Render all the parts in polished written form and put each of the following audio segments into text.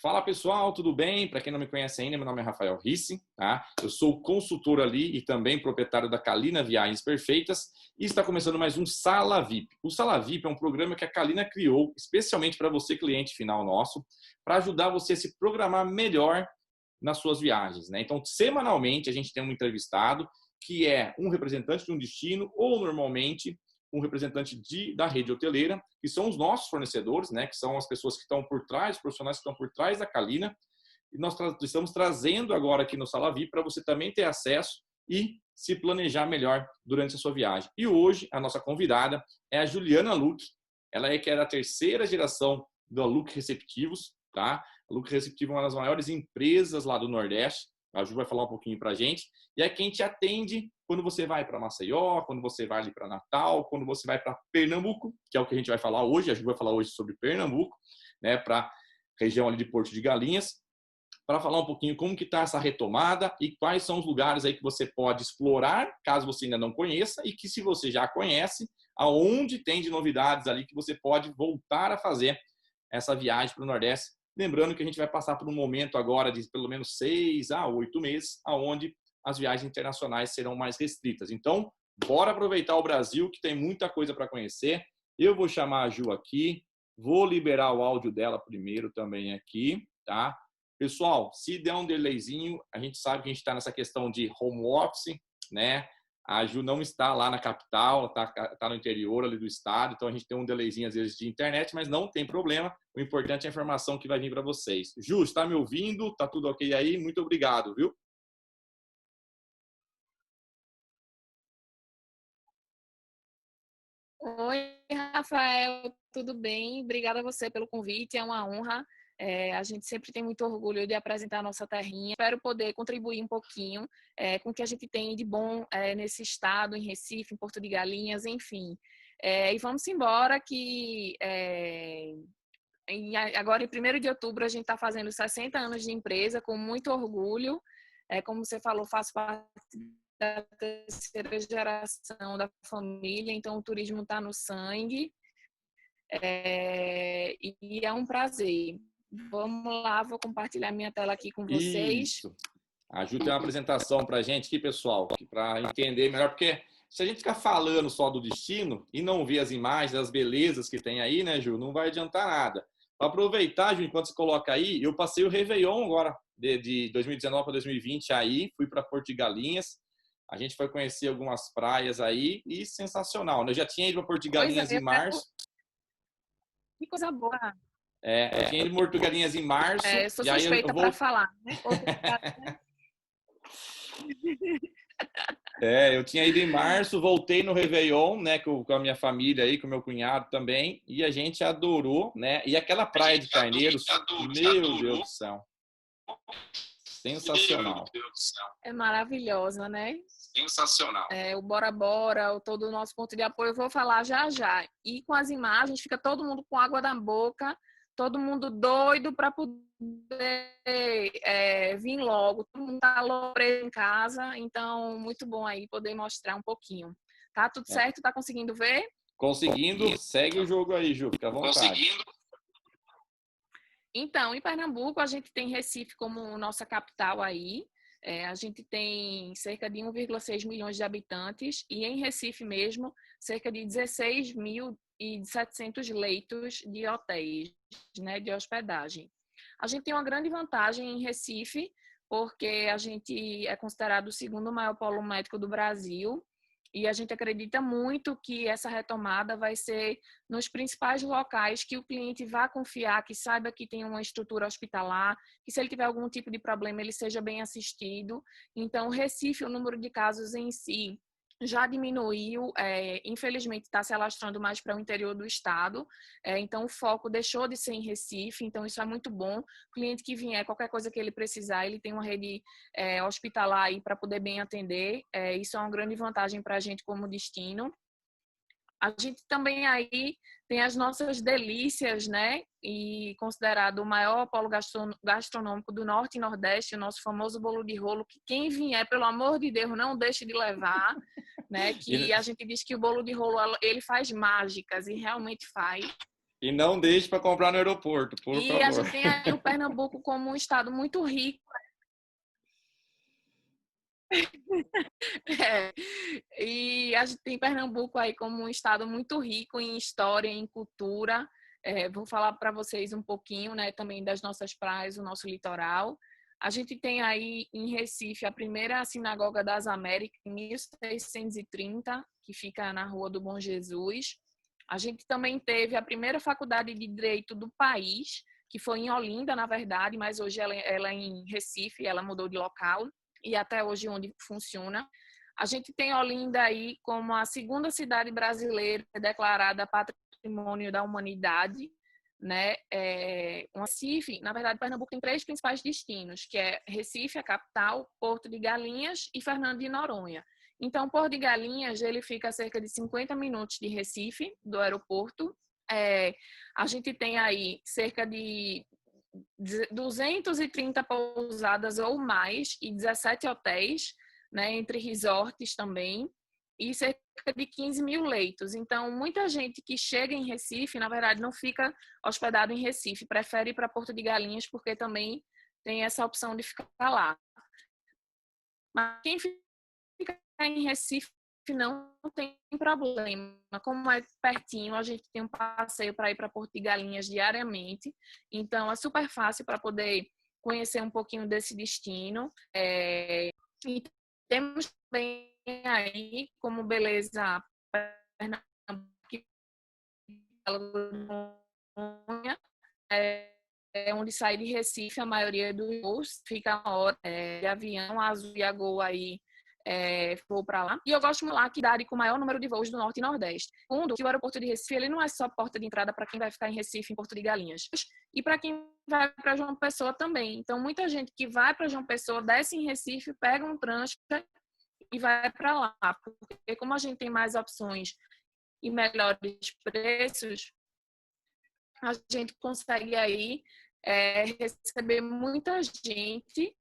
Fala pessoal, tudo bem? Para quem não me conhece ainda, meu nome é Rafael Risse, tá? Eu sou consultor ali e também proprietário da Kalina Viagens Perfeitas e está começando mais um Sala VIP. O Sala VIP é um programa que a Kalina criou especialmente para você, cliente final nosso, para ajudar você a se programar melhor nas suas viagens, né? Então, semanalmente a gente tem um entrevistado que é um representante de um destino ou normalmente um representante da rede hoteleira, que são os nossos fornecedores, né, que são as pessoas que estão por trás, os profissionais que estão por trás da Kalina. E nós estamos trazendo agora aqui no Sala VIP para você também ter acesso e se planejar melhor durante a sua viagem. E hoje a nossa convidada é a Juliana Luque. Ela é que é da terceira geração da Luque Receptivos, tá? A Luque Receptivo é uma das maiores empresas lá do Nordeste. A Ju vai falar um pouquinho para a gente. E é quem te atende quando você vai para Maceió, quando você vai ali para Natal, quando você vai para Pernambuco, que é o que a gente vai falar hoje. A Ju vai falar hoje sobre Pernambuco, né, para a região ali de Porto de Galinhas, para falar um pouquinho como que está essa retomada e quais são os lugares aí que você pode explorar, caso você ainda não conheça, e que se você já conhece, aonde tem de novidades ali que você pode voltar a fazer essa viagem para o Nordeste. Lembrando que a gente vai passar por um momento agora de pelo menos 6 a 8 meses, onde as viagens internacionais serão mais restritas. Então, bora aproveitar o Brasil, que tem muita coisa para conhecer. Eu vou chamar a Ju aqui, vou liberar o áudio dela primeiro também aqui, tá? Pessoal, se der um delayzinho, a gente sabe que a gente está nessa questão de home office, né? A Ju não está lá na capital, está no interior ali do estado, então a gente tem um delayzinho às vezes de internet, mas não tem problema. O importante é a informação que vai vir para vocês. Ju, está me ouvindo? Tá tudo ok aí? Muito obrigado, viu? Oi, Rafael, tudo bem? Obrigada a você pelo convite, é uma honra. A gente sempre tem muito orgulho de apresentar a nossa terrinha. Espero poder contribuir um pouquinho com o que a gente tem de bom nesse estado, em Recife, em Porto de Galinhas, enfim. E vamos embora que agora em 1º de outubro a gente está fazendo 60 anos de empresa com muito orgulho. Como você falou, faço parte da terceira geração da família, então o turismo está no sangue, e é um prazer. Vamos lá, vou compartilhar minha tela aqui com vocês. Isso. A Ju tem uma apresentação para a gente aqui, pessoal, para entender melhor, porque se a gente ficar falando só do destino e não ver as imagens, as belezas que tem aí, né, Ju, não vai adiantar nada. Para aproveitar, Ju, enquanto você coloca aí, eu passei o Réveillon agora, de 2019 para 2020 aí, fui para Porto de Galinhas. A gente foi conhecer algumas praias aí e sensacional, né? Eu já tinha ido para Porto de Pois é, Galinhas em março. que coisa boa. Eu tinha ido para Porto de Galinhas em março. Eu sou E aí eu suspeita para vou. falar, né? Eu tinha ido em março, voltei no Réveillon, né, com a minha família aí, com o meu cunhado também, e a gente adorou, né? E aquela praia de Carneiros, meu Deus do céu, sensacional. É maravilhosa, né? Sensacional. O Bora Bora, todo o nosso ponto de apoio, eu vou falar já já. E com as imagens, fica todo mundo com água na boca, todo mundo doido para poder vir logo. Todo mundo está preso em casa, então muito bom aí poder mostrar um pouquinho. Tá tudo certo? Tá conseguindo ver? Conseguindo, segue o jogo aí, Ju, fica à vontade. Então, em Pernambuco, a gente tem Recife como nossa capital aí. A gente tem cerca de 1,6 milhões de habitantes e em Recife mesmo, cerca de 16.700 leitos de hotéis, né, de hospedagem. A gente tem uma grande vantagem em Recife, porque a gente é considerado o segundo maior polo médico do Brasil. E a gente acredita muito que essa retomada vai ser nos principais locais que o cliente vá confiar, que saiba que tem uma estrutura hospitalar, que se ele tiver algum tipo de problema, ele seja bem assistido. Então, Recife, o número de casos em si já diminuiu, infelizmente está se alastrando mais para o interior do estado, então o foco deixou de ser em Recife, então isso é muito bom. O cliente que vier, qualquer coisa que ele precisar, ele tem uma rede hospitalar aí para poder bem atender, isso é uma grande vantagem para a gente como destino. A gente também aí tem as nossas delícias, né? E considerado o maior polo gastronômico do Norte e Nordeste, o nosso famoso bolo de rolo, que quem vier, pelo amor de Deus, não deixe de levar, né? Que a gente diz que o bolo de rolo, ele faz mágicas, e realmente faz. E não deixe para comprar no aeroporto, por E a favor. gente tem aí o Pernambuco como um estado muito rico. É. E a gente tem Pernambuco aí como um estado muito rico em história, em cultura. Vou falar para vocês um pouquinho, né, também das nossas praias, o nosso litoral. A gente tem aí em Recife a primeira Sinagoga das Américas, em 1630, que fica na Rua do Bom Jesus. A gente também teve a primeira faculdade de Direito do país, que foi em Olinda, na verdade, mas hoje ela é em Recife, ela mudou de local e até hoje onde funciona. A gente tem Olinda aí como a segunda cidade brasileira declarada Patrimônio da Humanidade, né? Recife, na verdade, Pernambuco tem 3 principais destinos, que é Recife, a capital, Porto de Galinhas e Fernando de Noronha. Então, Porto de Galinhas, ele fica a cerca de 50 minutos de Recife, do aeroporto. A gente tem aí cerca de 230 pousadas ou mais e 17 hotéis, né, entre resorts também, e cerca de 15 mil leitos. Então, muita gente que chega em Recife, na verdade, não fica hospedado em Recife, prefere ir para Porto de Galinhas, porque também tem essa opção de ficar lá. Mas quem fica em Recife não tem problema. Como é pertinho, a gente tem um passeio para ir para Porto de Galinhas diariamente. Então, é super fácil para poder conhecer um pouquinho desse destino. E temos também aí, como beleza, Pernambuco, onde sai de Recife a maioria dos voos, fica uma hora de avião, a Azul e a Gol aí vou para lá. E eu gosto muito lá que dá com o maior número de voos do Norte e Nordeste. Segundo, que o aeroporto de Recife ele não é só porta de entrada para quem vai ficar em Recife, em Porto de Galinhas, e para quem vai para João Pessoa também. Então, muita gente que vai para João Pessoa desce em Recife, pega um transfer e vai para lá, porque como a gente tem mais opções e melhores preços, a gente consegue aí receber muita gente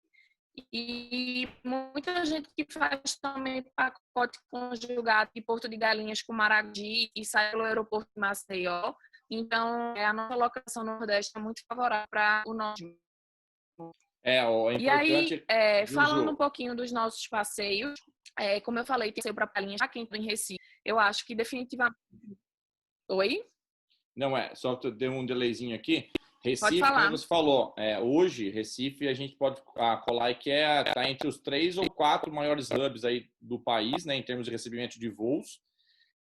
e muita gente que faz também pacote conjugado de Porto de Galinhas com Maragogi e sai pelo aeroporto de Maceió. Então, a nossa locação no Nordeste é muito favorável para o nosso. É E aí, importante, falando um Juju. pouquinho dos nossos passeios, como eu falei, tem passeio para Palinhas, aqui em Recife. Eu acho que definitivamente... Oi? Não só deu um delayzinho aqui. Pode Recife, como falar. você falou, hoje, Recife, a gente pode colar que está entre os 3 ou 4 maiores hubs aí do país, né, em termos de recebimento de voos.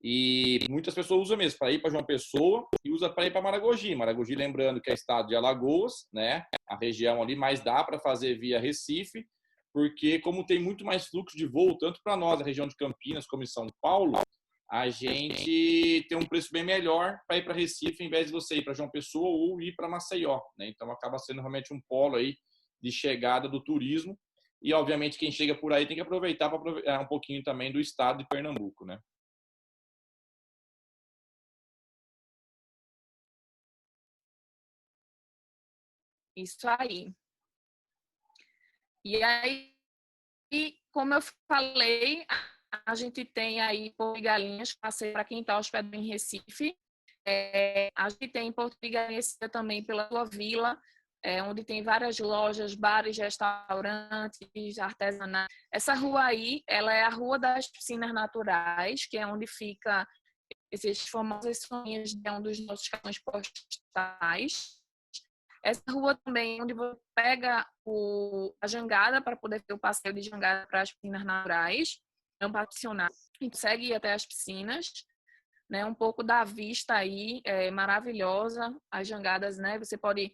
E muitas pessoas usam mesmo para ir para João Pessoa e usa para ir para Maragogi. Maragogi, lembrando que é estado de Alagoas, né, a região ali, mas dá para fazer via Recife, porque como tem muito mais fluxo de voo, tanto para nós, a região de Campinas, como em São Paulo, a gente tem um preço bem melhor para ir para Recife, em vez de você ir para João Pessoa ou ir para Maceió, né? Então acaba sendo realmente um polo aí de chegada do turismo. E obviamente quem chega por aí tem que aproveitar para aproveitar um pouquinho também do estado de Pernambuco, né? Isso aí. E aí, como eu falei, a gente tem aí Porto de Galinhas, passeio para quem está hospedado em Recife. A gente tem Porto de Galinhas também pela sua vila, onde tem várias lojas, bares, restaurantes, artesanais. Essa rua aí, ela é a Rua das Piscinas Naturais, que é onde fica esses famosos sonhos de um dos nossos cartões postais. Essa rua também, onde você pega a jangada para poder ter o passeio de jangada para as piscinas naturais, é um passeio e consegue ir até as piscinas, né? Um pouco da vista aí, maravilhosa, as jangadas, né? Você pode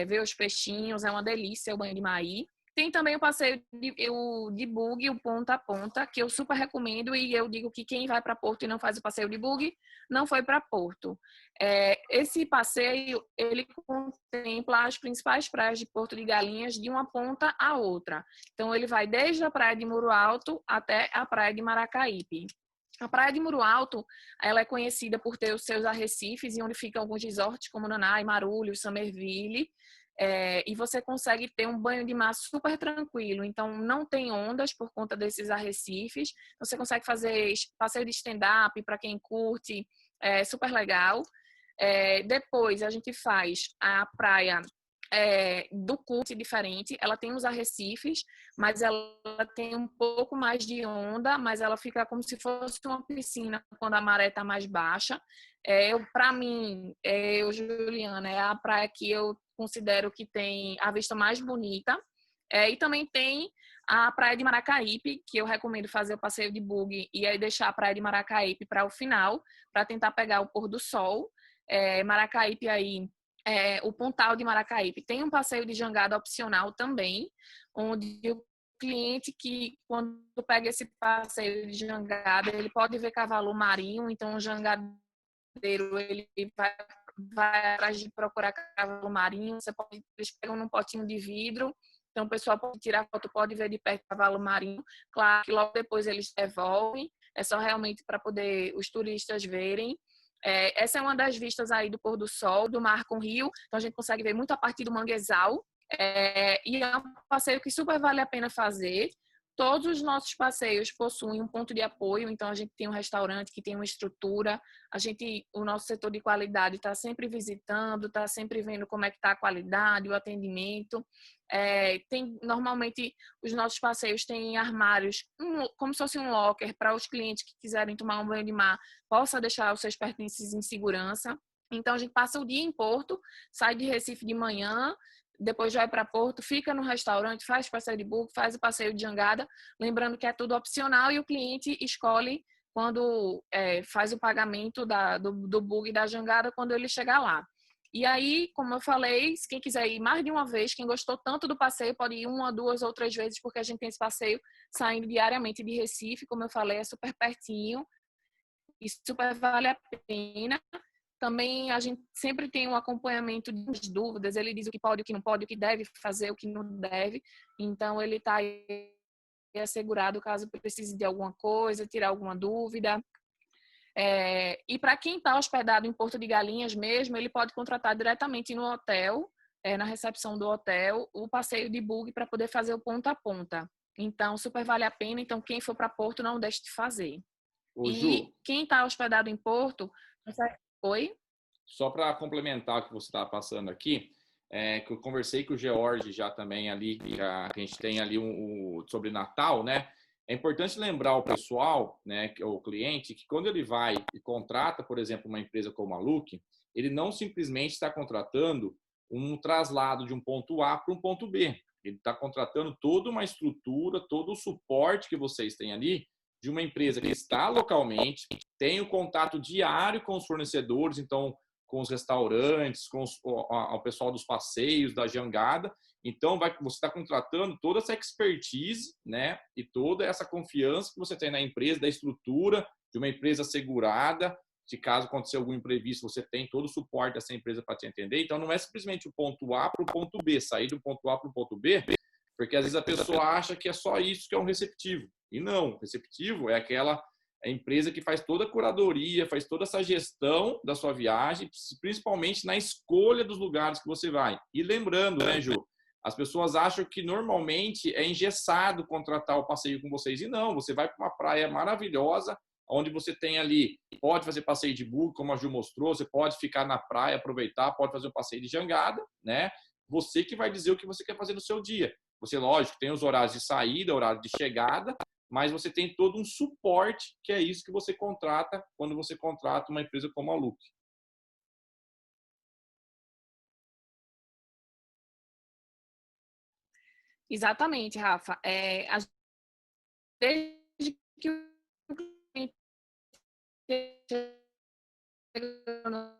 ver os peixinhos, é uma delícia o banho de Maí. Tem também o passeio de buggy, o ponta a ponta, que eu super recomendo e eu digo que quem vai para Porto e não faz o passeio de buggy não foi para Porto. Esse passeio, ele contempla as principais praias de Porto de Galinhas de uma ponta à outra. Então, ele vai desde a praia de Muro Alto até a praia de Maracaípe. A praia de Muro Alto, ela é conhecida por ter os seus arrecifes e onde ficam alguns resorts como Nanai, Marulhos, Summerville. E você consegue ter um banho de mar super tranquilo. Então, não tem ondas por conta desses arrecifes. Você consegue fazer passeio de stand-up para quem curte, super legal. Depois a gente faz a praia do Curte diferente, ela tem os arrecifes, mas ela tem um pouco mais de onda, mas ela fica como se fosse uma piscina quando a maré está mais baixa. Para mim, Juliana, é a praia que eu considero que tem a vista mais bonita. E também tem a praia de Maracaípe, que eu recomendo fazer o passeio de buggy e aí deixar a praia de Maracaípe para o final, para tentar pegar o pôr do sol. Maracaípe aí, o Pontal de Maracaípe tem um passeio de jangada opcional também, onde o cliente que, quando pega esse passeio de jangada, ele pode ver cavalo marinho, então o jangadeiro ele vai atrás de procurar cavalo marinho, eles pegam num potinho de vidro, então o pessoal pode tirar foto, pode ver de perto o cavalo marinho, claro que logo depois eles devolvem, é só realmente para poder os turistas verem. Essa é uma das vistas aí do pôr do sol, do mar com o rio, então a gente consegue ver muito a partir do manguezal, e é um passeio que super vale a pena fazer. Todos os nossos passeios possuem um ponto de apoio, então a gente tem um restaurante que tem uma estrutura, o nosso setor de qualidade está sempre visitando, está sempre vendo como é que está a qualidade, o atendimento. Normalmente os nossos passeios têm armários, como se fosse um locker, para os clientes que quiserem tomar um banho de mar, possa deixar os seus pertences em segurança. Então a gente passa o dia em Porto, sai de Recife de manhã, depois vai para Porto, fica no restaurante, faz passeio de buggy, faz o passeio de jangada, lembrando que é tudo opcional e o cliente escolhe quando faz o pagamento do buggy da jangada quando ele chegar lá. E aí, como eu falei, quem quiser ir mais de uma vez, quem gostou tanto do passeio, pode ir uma, duas ou três vezes, porque a gente tem esse passeio saindo diariamente de Recife, como eu falei, é super pertinho e super vale a pena. Também a gente sempre tem um acompanhamento de dúvidas, ele diz o que pode, o que não pode, o que deve fazer, o que não deve. Então, ele está assegurado caso precise de alguma coisa, tirar alguma dúvida. E para quem está hospedado em Porto de Galinhas mesmo, ele pode contratar diretamente no hotel, na recepção do hotel, o passeio de buggy para poder fazer o ponta a ponta. Então, super vale a pena. Então, quem for para Porto, não deixe de fazer. Ô, E Ju, quem está hospedado em Porto... Oi? só para complementar o que você estava passando aqui, que eu conversei com o George já também ali, que a gente tem ali sobre Natal, né? É importante lembrar o pessoal, né, o cliente, que quando ele vai e contrata, por exemplo, uma empresa como a Look, ele não simplesmente está contratando um traslado de um ponto A para um ponto B. Ele está contratando toda uma estrutura, todo o suporte que vocês têm ali de uma empresa que está localmente, tem o contato diário com os fornecedores, então com os restaurantes, com o pessoal dos passeios, da jangada. Então, você está contratando toda essa expertise, né? E toda essa confiança que você tem na empresa, da estrutura de uma empresa segurada. Se caso acontecer algum imprevisto, você tem todo o suporte dessa empresa para te atender. Então, não é simplesmente o ponto A para o ponto B, sair do ponto A para o ponto B, porque às vezes a pessoa acha que é só isso que é um receptivo. E não, o receptivo é aquela empresa que faz toda a curadoria, faz toda essa gestão da sua viagem, principalmente na escolha dos lugares que você vai. E lembrando, né, Ju, as pessoas acham que normalmente é engessado contratar o passeio com vocês. E não, você vai para uma praia maravilhosa, onde você tem ali, pode fazer passeio de buggy, como a Ju mostrou, você pode ficar na praia, aproveitar, pode fazer um passeio de jangada, né? Você que vai dizer o que você quer fazer no seu dia. Você, lógico, tem os horários de saída, horário de chegada, mas você tem todo um suporte, que é isso que você contrata quando você contrata uma empresa como a Look. Exatamente, Rafa. Desde que o cliente chega no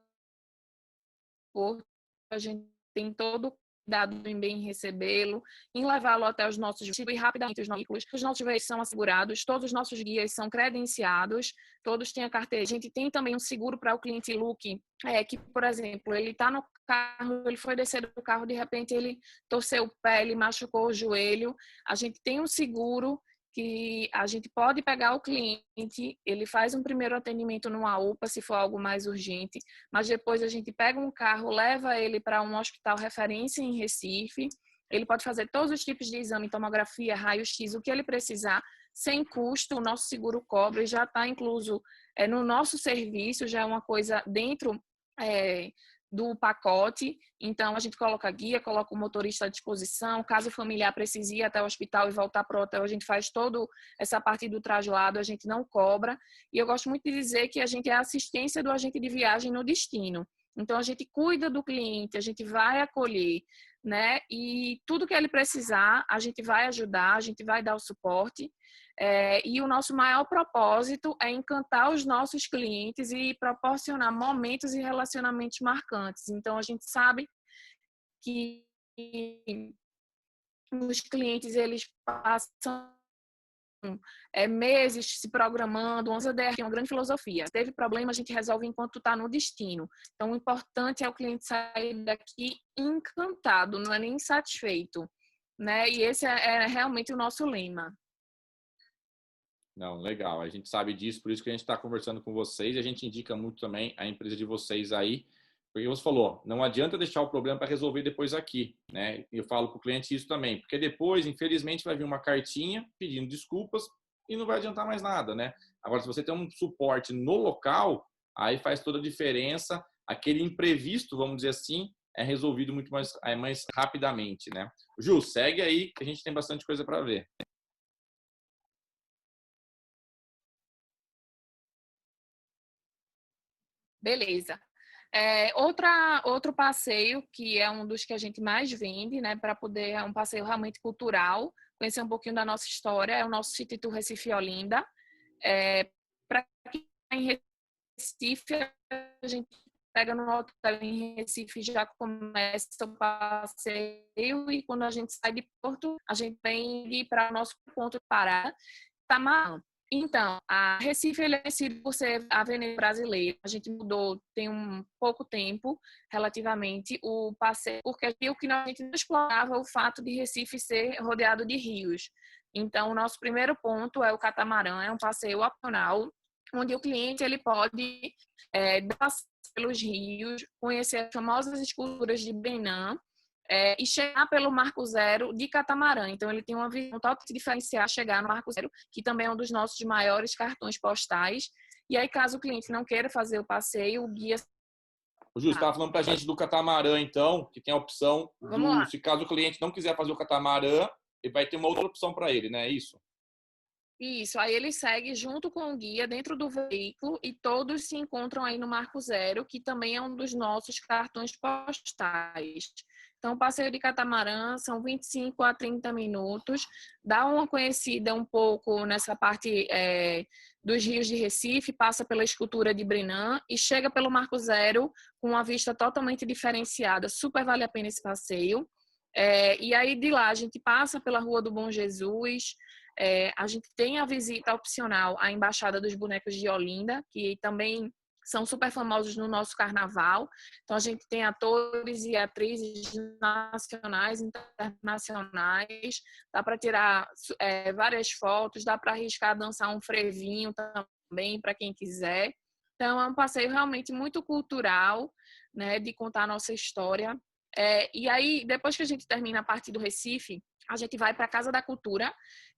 porto, a gente tem todo o cuidado em bem recebê-lo, em levá-lo até os nossos e rapidamente os nossos veículos são assegurados, todos os nossos guias são credenciados, todos têm a carteira. A gente tem também um seguro para o cliente Look, que, por exemplo, ele está no carro, ele foi descer do carro, de repente ele torceu o pé, ele machucou o joelho. A gente tem um seguro que a gente pode pegar o cliente, ele faz um primeiro atendimento numa UPA, se for algo mais urgente, mas depois a gente pega um carro, leva ele para um hospital referência em Recife, ele pode fazer todos os tipos de exame, tomografia, raio-x, o que ele precisar, sem custo, o nosso seguro cobre, já está incluso no nosso serviço, já é uma coisa dentro do pacote. Então, a gente coloca a guia, coloca o motorista à disposição. Caso o familiar precise ir até o hospital e voltar para o hotel, a gente faz toda essa parte do traslado, a gente não cobra. E eu gosto muito de dizer que a gente é a assistência do agente de viagem no destino. Então, a gente cuida do cliente, a gente vai acolher, né? E tudo que ele precisar, a gente vai ajudar, a gente vai dar o suporte. E o nosso maior propósito é encantar os nossos clientes e proporcionar momentos e relacionamentos marcantes. Então, a gente sabe que os clientes, eles passam meses se programando. O 11DR tem uma grande filosofia. Se teve problema, a gente resolve enquanto está no destino. Então, o importante é o cliente sair daqui encantado, não é nem satisfeito, né? E esse é realmente o nosso lema. Não, legal. A gente sabe disso, por isso que a gente está conversando com vocês e a gente indica muito também a empresa de vocês aí, porque você falou, não adianta deixar o problema para resolver depois aqui, né? Eu falo para o cliente isso também, porque depois, infelizmente, vai vir uma cartinha pedindo desculpas e não vai adiantar mais nada, né? Agora, se você tem um suporte no local, aí faz toda a diferença. Aquele imprevisto, vamos dizer assim, é resolvido muito mais rapidamente, né? Ju, segue aí que a gente tem bastante coisa para ver. Beleza. Outro passeio, que é um dos que a gente mais vende, né, para poder, é um passeio realmente cultural, conhecer um pouquinho da nossa história, é o nosso City Tour Recife e Olinda. Para quem está em Recife, a gente pega no hotel em Recife, já começa o passeio, e quando a gente sai de Porto, a gente vem para o nosso ponto de parada, Tamarã. Então, a Recife ele é conhecido por ser a Veneza brasileira. A gente mudou tem um pouco tempo, relativamente, o passeio, porque o que a gente não explorava o fato de Recife ser rodeado de rios. Então, o nosso primeiro ponto é o catamarã, é um passeio opcional, onde o cliente ele pode passear pelos rios, conhecer as famosas esculturas de Benin, e chegar pelo Marco Zero de catamarã. Então, ele tem uma visão totalmente diferenciada chegar no Marco Zero, que também é um dos nossos maiores cartões postais. E aí, caso o cliente não queira fazer o passeio, o guia... O Ju, você estava falando para a gente do catamarã, então, que tem a opção Vamos lá. se caso o cliente não quiser fazer o catamarã, ele vai ter uma outra opção para ele, né? É isso? Isso, aí ele segue junto com o guia dentro do veículo e todos se encontram aí no Marco Zero, que também é um dos nossos cartões postais. Então, o passeio de catamarã são 25 a 30 minutos, dá uma conhecida um pouco nessa parte dos rios de Recife, passa pela escultura de Brenan e chega pelo Marco Zero com uma vista totalmente diferenciada. Super vale a pena esse passeio. E aí de lá a gente passa pela Rua do Bom Jesus. A gente tem a visita opcional à Embaixada dos Bonecos de Olinda, que também são super famosos no nosso carnaval. Então, a gente tem atores e atrizes nacionais, internacionais. Dá para tirar várias fotos, dá para arriscar dançar um frevinho também, para quem quiser. Então, é um passeio realmente muito cultural, né, de contar a nossa história. E aí, depois que a gente termina a parte do Recife, a gente vai para a Casa da Cultura,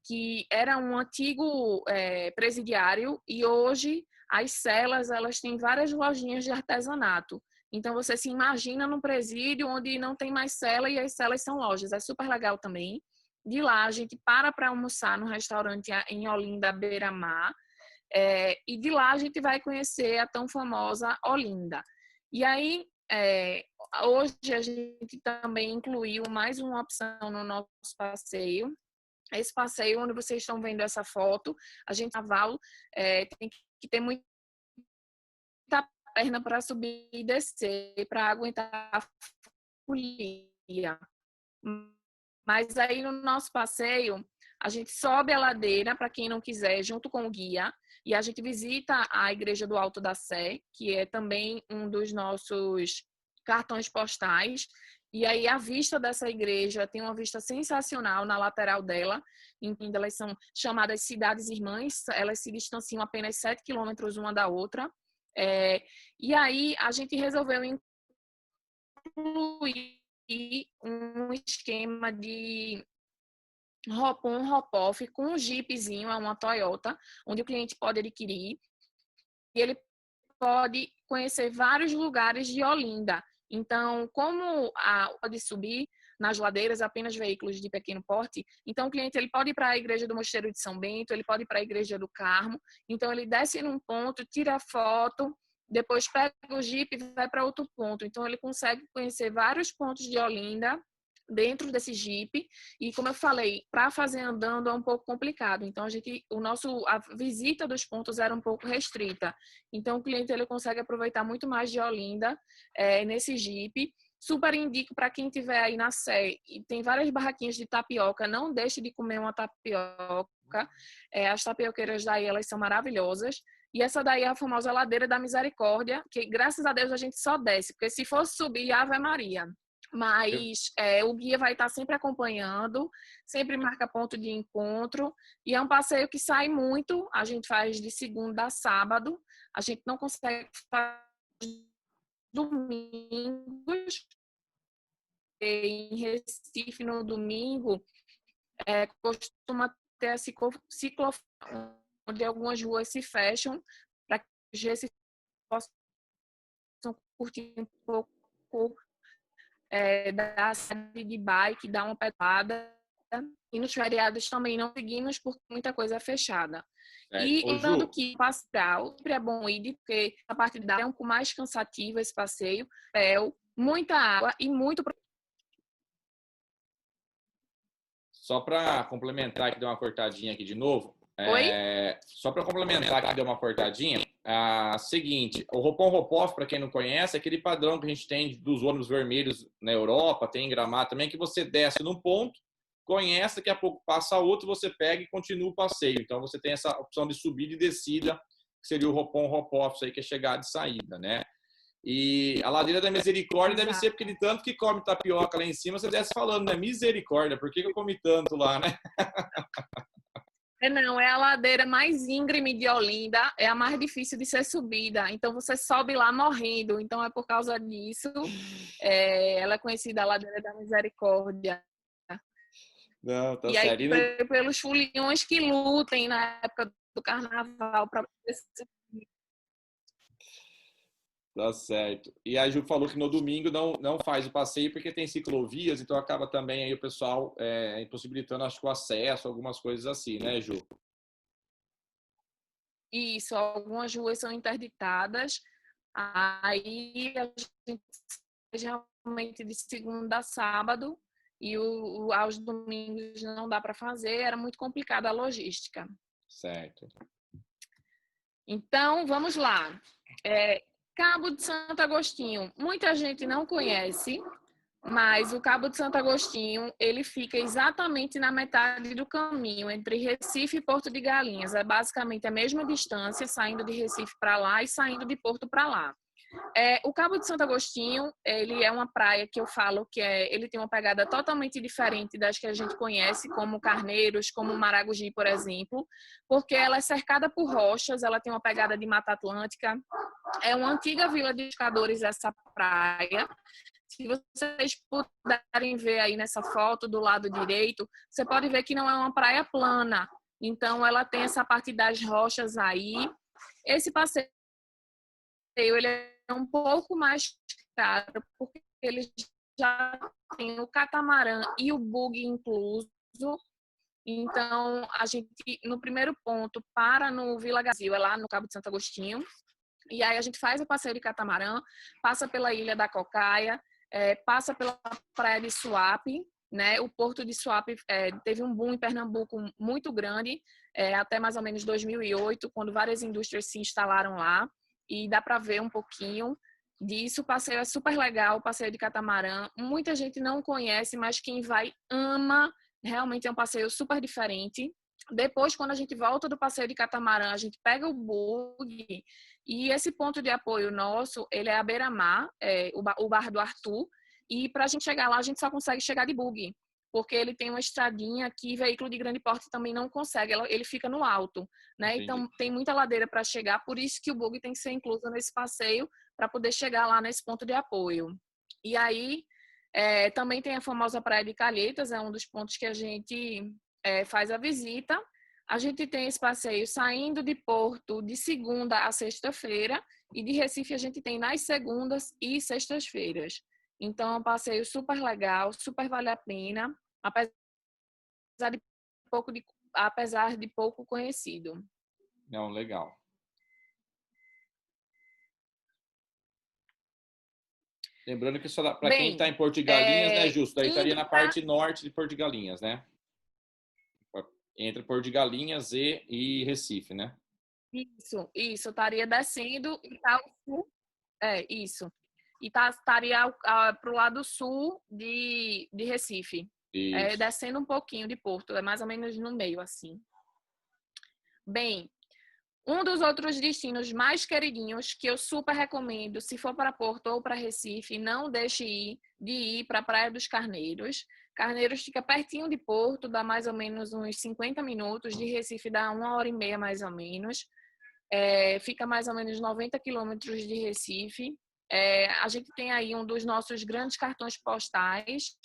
que era um antigo presidiário, e hoje as celas elas têm várias lojinhas de artesanato. Então você se imagina num presídio onde não tem mais cela e as celas são lojas. É super legal também. De lá a gente para almoçar no restaurante em Olinda, Beira-Mar, e de lá a gente vai conhecer a tão famosa Olinda. E aí hoje a gente também incluiu mais uma opção no nosso passeio. Esse passeio onde vocês estão vendo essa foto, a gente naval tem que ter muita perna para subir e descer, para aguentar a folia. Mas aí no nosso passeio, a gente sobe a ladeira, para quem não quiser, junto com o guia, e a gente visita a Igreja do Alto da Sé, que é também um dos nossos cartões postais. E aí a vista dessa igreja tem uma vista sensacional na lateral dela. Então, elas são chamadas cidades irmãs, elas se distanciam apenas 7 quilômetros uma da outra. E aí a gente resolveu incluir um esquema de hop-on, com um jeepzinho, é uma Toyota, onde o cliente pode adquirir e ele pode conhecer vários lugares de Olinda. Então, como pode subir nas ladeiras apenas veículos de pequeno porte, então o cliente ele pode ir para a igreja do Mosteiro de São Bento, ele pode ir para a igreja do Carmo, então ele desce num ponto, tira a foto, depois pega o Jeep e vai para outro ponto. Então ele consegue conhecer vários pontos de Olinda dentro desse Jeep, e como eu falei, para fazer andando é um pouco complicado, então a visita dos pontos era um pouco restrita, então o cliente ele consegue aproveitar muito mais de Olinda nesse Jeep. Super indico para quem estiver aí na Sé, e tem várias barraquinhas de tapioca, não deixe de comer uma tapioca, as tapioqueiras daí elas são maravilhosas, e essa daí é a famosa Ladeira da Misericórdia, que graças a Deus a gente só desce, porque se fosse subir, Ave Maria. Mas o guia vai estar sempre acompanhando, sempre marca ponto de encontro, e é um passeio que sai muito, a gente faz de segunda a sábado, a gente não consegue fazer domingos, em Recife no domingo, costuma ter a ciclofaixa, onde algumas ruas se fecham, para que os recifenses possam curtir um pouco da cidade de bike, dar uma pedalada. E nos feriados também não seguimos porque muita coisa é fechada. E lembrando que o passeio sempre é bom ir, porque a parte da é um pouco mais cansativa esse passeio, muita água e muito. Só para complementar, que deu uma cortadinha aqui de novo. Oi? Só para complementar, que deu uma cortadinha. Seguinte, o roupão ropoff, para quem não conhece, é aquele padrão que a gente tem dos ônibus vermelhos na Europa, tem em Gramado também, que você desce num ponto, conhece, daqui a pouco passa outro, você pega e continua o passeio. Então você tem essa opção de subida e descida, que seria o roupão ropoff, aí que é chegada e saída, né? E a Ladeira da Misericórdia deve ser porque de tanto que come tapioca lá em cima, você desce falando, né? Misericórdia, por que eu comi tanto lá, né? Não, é a ladeira mais íngreme de Olinda, é a mais difícil de ser subida. Então você sobe lá morrendo. Então é por causa disso. Ela é conhecida a Ladeira da Misericórdia. Não, tá e aí, sério. pelos foliões que lutem na época do carnaval para poder subir. Tá certo. E a Ju falou que no domingo não faz o passeio porque tem ciclovias, então acaba também aí o pessoal impossibilitando, acho que o acesso, algumas coisas assim, né, Ju? Isso, algumas ruas são interditadas. Aí a gente realmente de segunda a sábado e aos domingos não dá para fazer, era muito complicada a logística. Certo. Então, vamos lá. Cabo de Santo Agostinho, muita gente não conhece, mas o Cabo de Santo Agostinho, ele fica exatamente na metade do caminho, entre Recife e Porto de Galinhas. É basicamente a mesma distância, saindo de Recife para lá e saindo de Porto para lá. O Cabo de Santo Agostinho, ele é uma praia que eu falo que ele tem uma pegada totalmente diferente das que a gente conhece, como Carneiros, como Maragogi, por exemplo, porque ela é cercada por rochas, ela tem uma pegada de Mata Atlântica, é uma antiga vila de pescadores essa praia. Se vocês puderem ver aí nessa foto do lado direito, você pode ver que não é uma praia plana, então ela tem essa parte das rochas aí. Esse passeio ele é um pouco mais caro, porque ele já tem o catamarã e o buggy incluso. Então, a gente, no primeiro ponto, para no Vila Gazil, é lá no Cabo de Santo Agostinho. E aí a gente faz o passeio de catamarã, passa pela Ilha da Cocaia, passa pela praia de Suape, né? O porto de Suape teve um boom em Pernambuco muito grande, até mais ou menos 2008, quando várias indústrias se instalaram lá. E dá para ver um pouquinho disso. O passeio é super legal, o passeio de catamarã. Muita gente não conhece, mas quem vai ama. Realmente é um passeio super diferente. Depois, quando a gente volta do passeio de catamarã, a gente pega o bug. E esse ponto de apoio nosso, ele é a beira-mar, o Bar do Arthur. E para a gente chegar lá, a gente só consegue chegar de bug, porque ele tem uma estradinha que veículo de grande porte também não consegue, ele fica no alto, né? Entendi. Então tem muita ladeira para chegar, por isso que o bug tem que ser incluso nesse passeio para poder chegar lá nesse ponto de apoio. E aí também tem a famosa Praia de Calhetas, é um dos pontos que a gente faz a visita. A gente tem esse passeio saindo de Porto de segunda a sexta-feira E de Recife a gente tem nas segundas e sextas-feiras. Então, é um passeio super legal, super vale a pena, apesar apesar de pouco conhecido. Não, legal. Lembrando que só para quem está em Porto de Galinhas, né, Justo? Aí estaria na parte norte de Porto de Galinhas, né? Entre Porto de Galinhas e Recife, né? Isso. Estaria descendo e tá ao sul. Isso. E estaria para o lado sul de Recife. Descendo um pouquinho de Porto, é mais ou menos no meio, assim. Bem, um dos outros destinos mais queridinhos que eu super recomendo, se for para Porto ou para Recife, não deixe de ir para a Praia dos Carneiros. Carneiros fica pertinho de Porto, dá mais ou menos uns 50 minutos. De Recife dá 1h30 mais ou menos. Fica mais ou menos 90 quilômetros de Recife. A gente tem aí um dos nossos grandes cartões postais.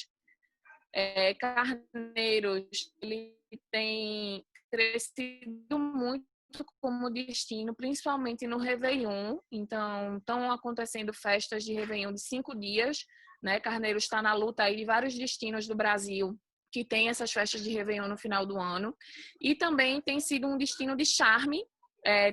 Carneiros, ele tem crescido muito como destino, principalmente no Réveillon. Então, estão acontecendo festas de Réveillon de 5 dias, né? Carneiro está na luta aí de vários destinos do Brasil que tem essas festas de Réveillon no final do ano. E também tem sido um destino de charme.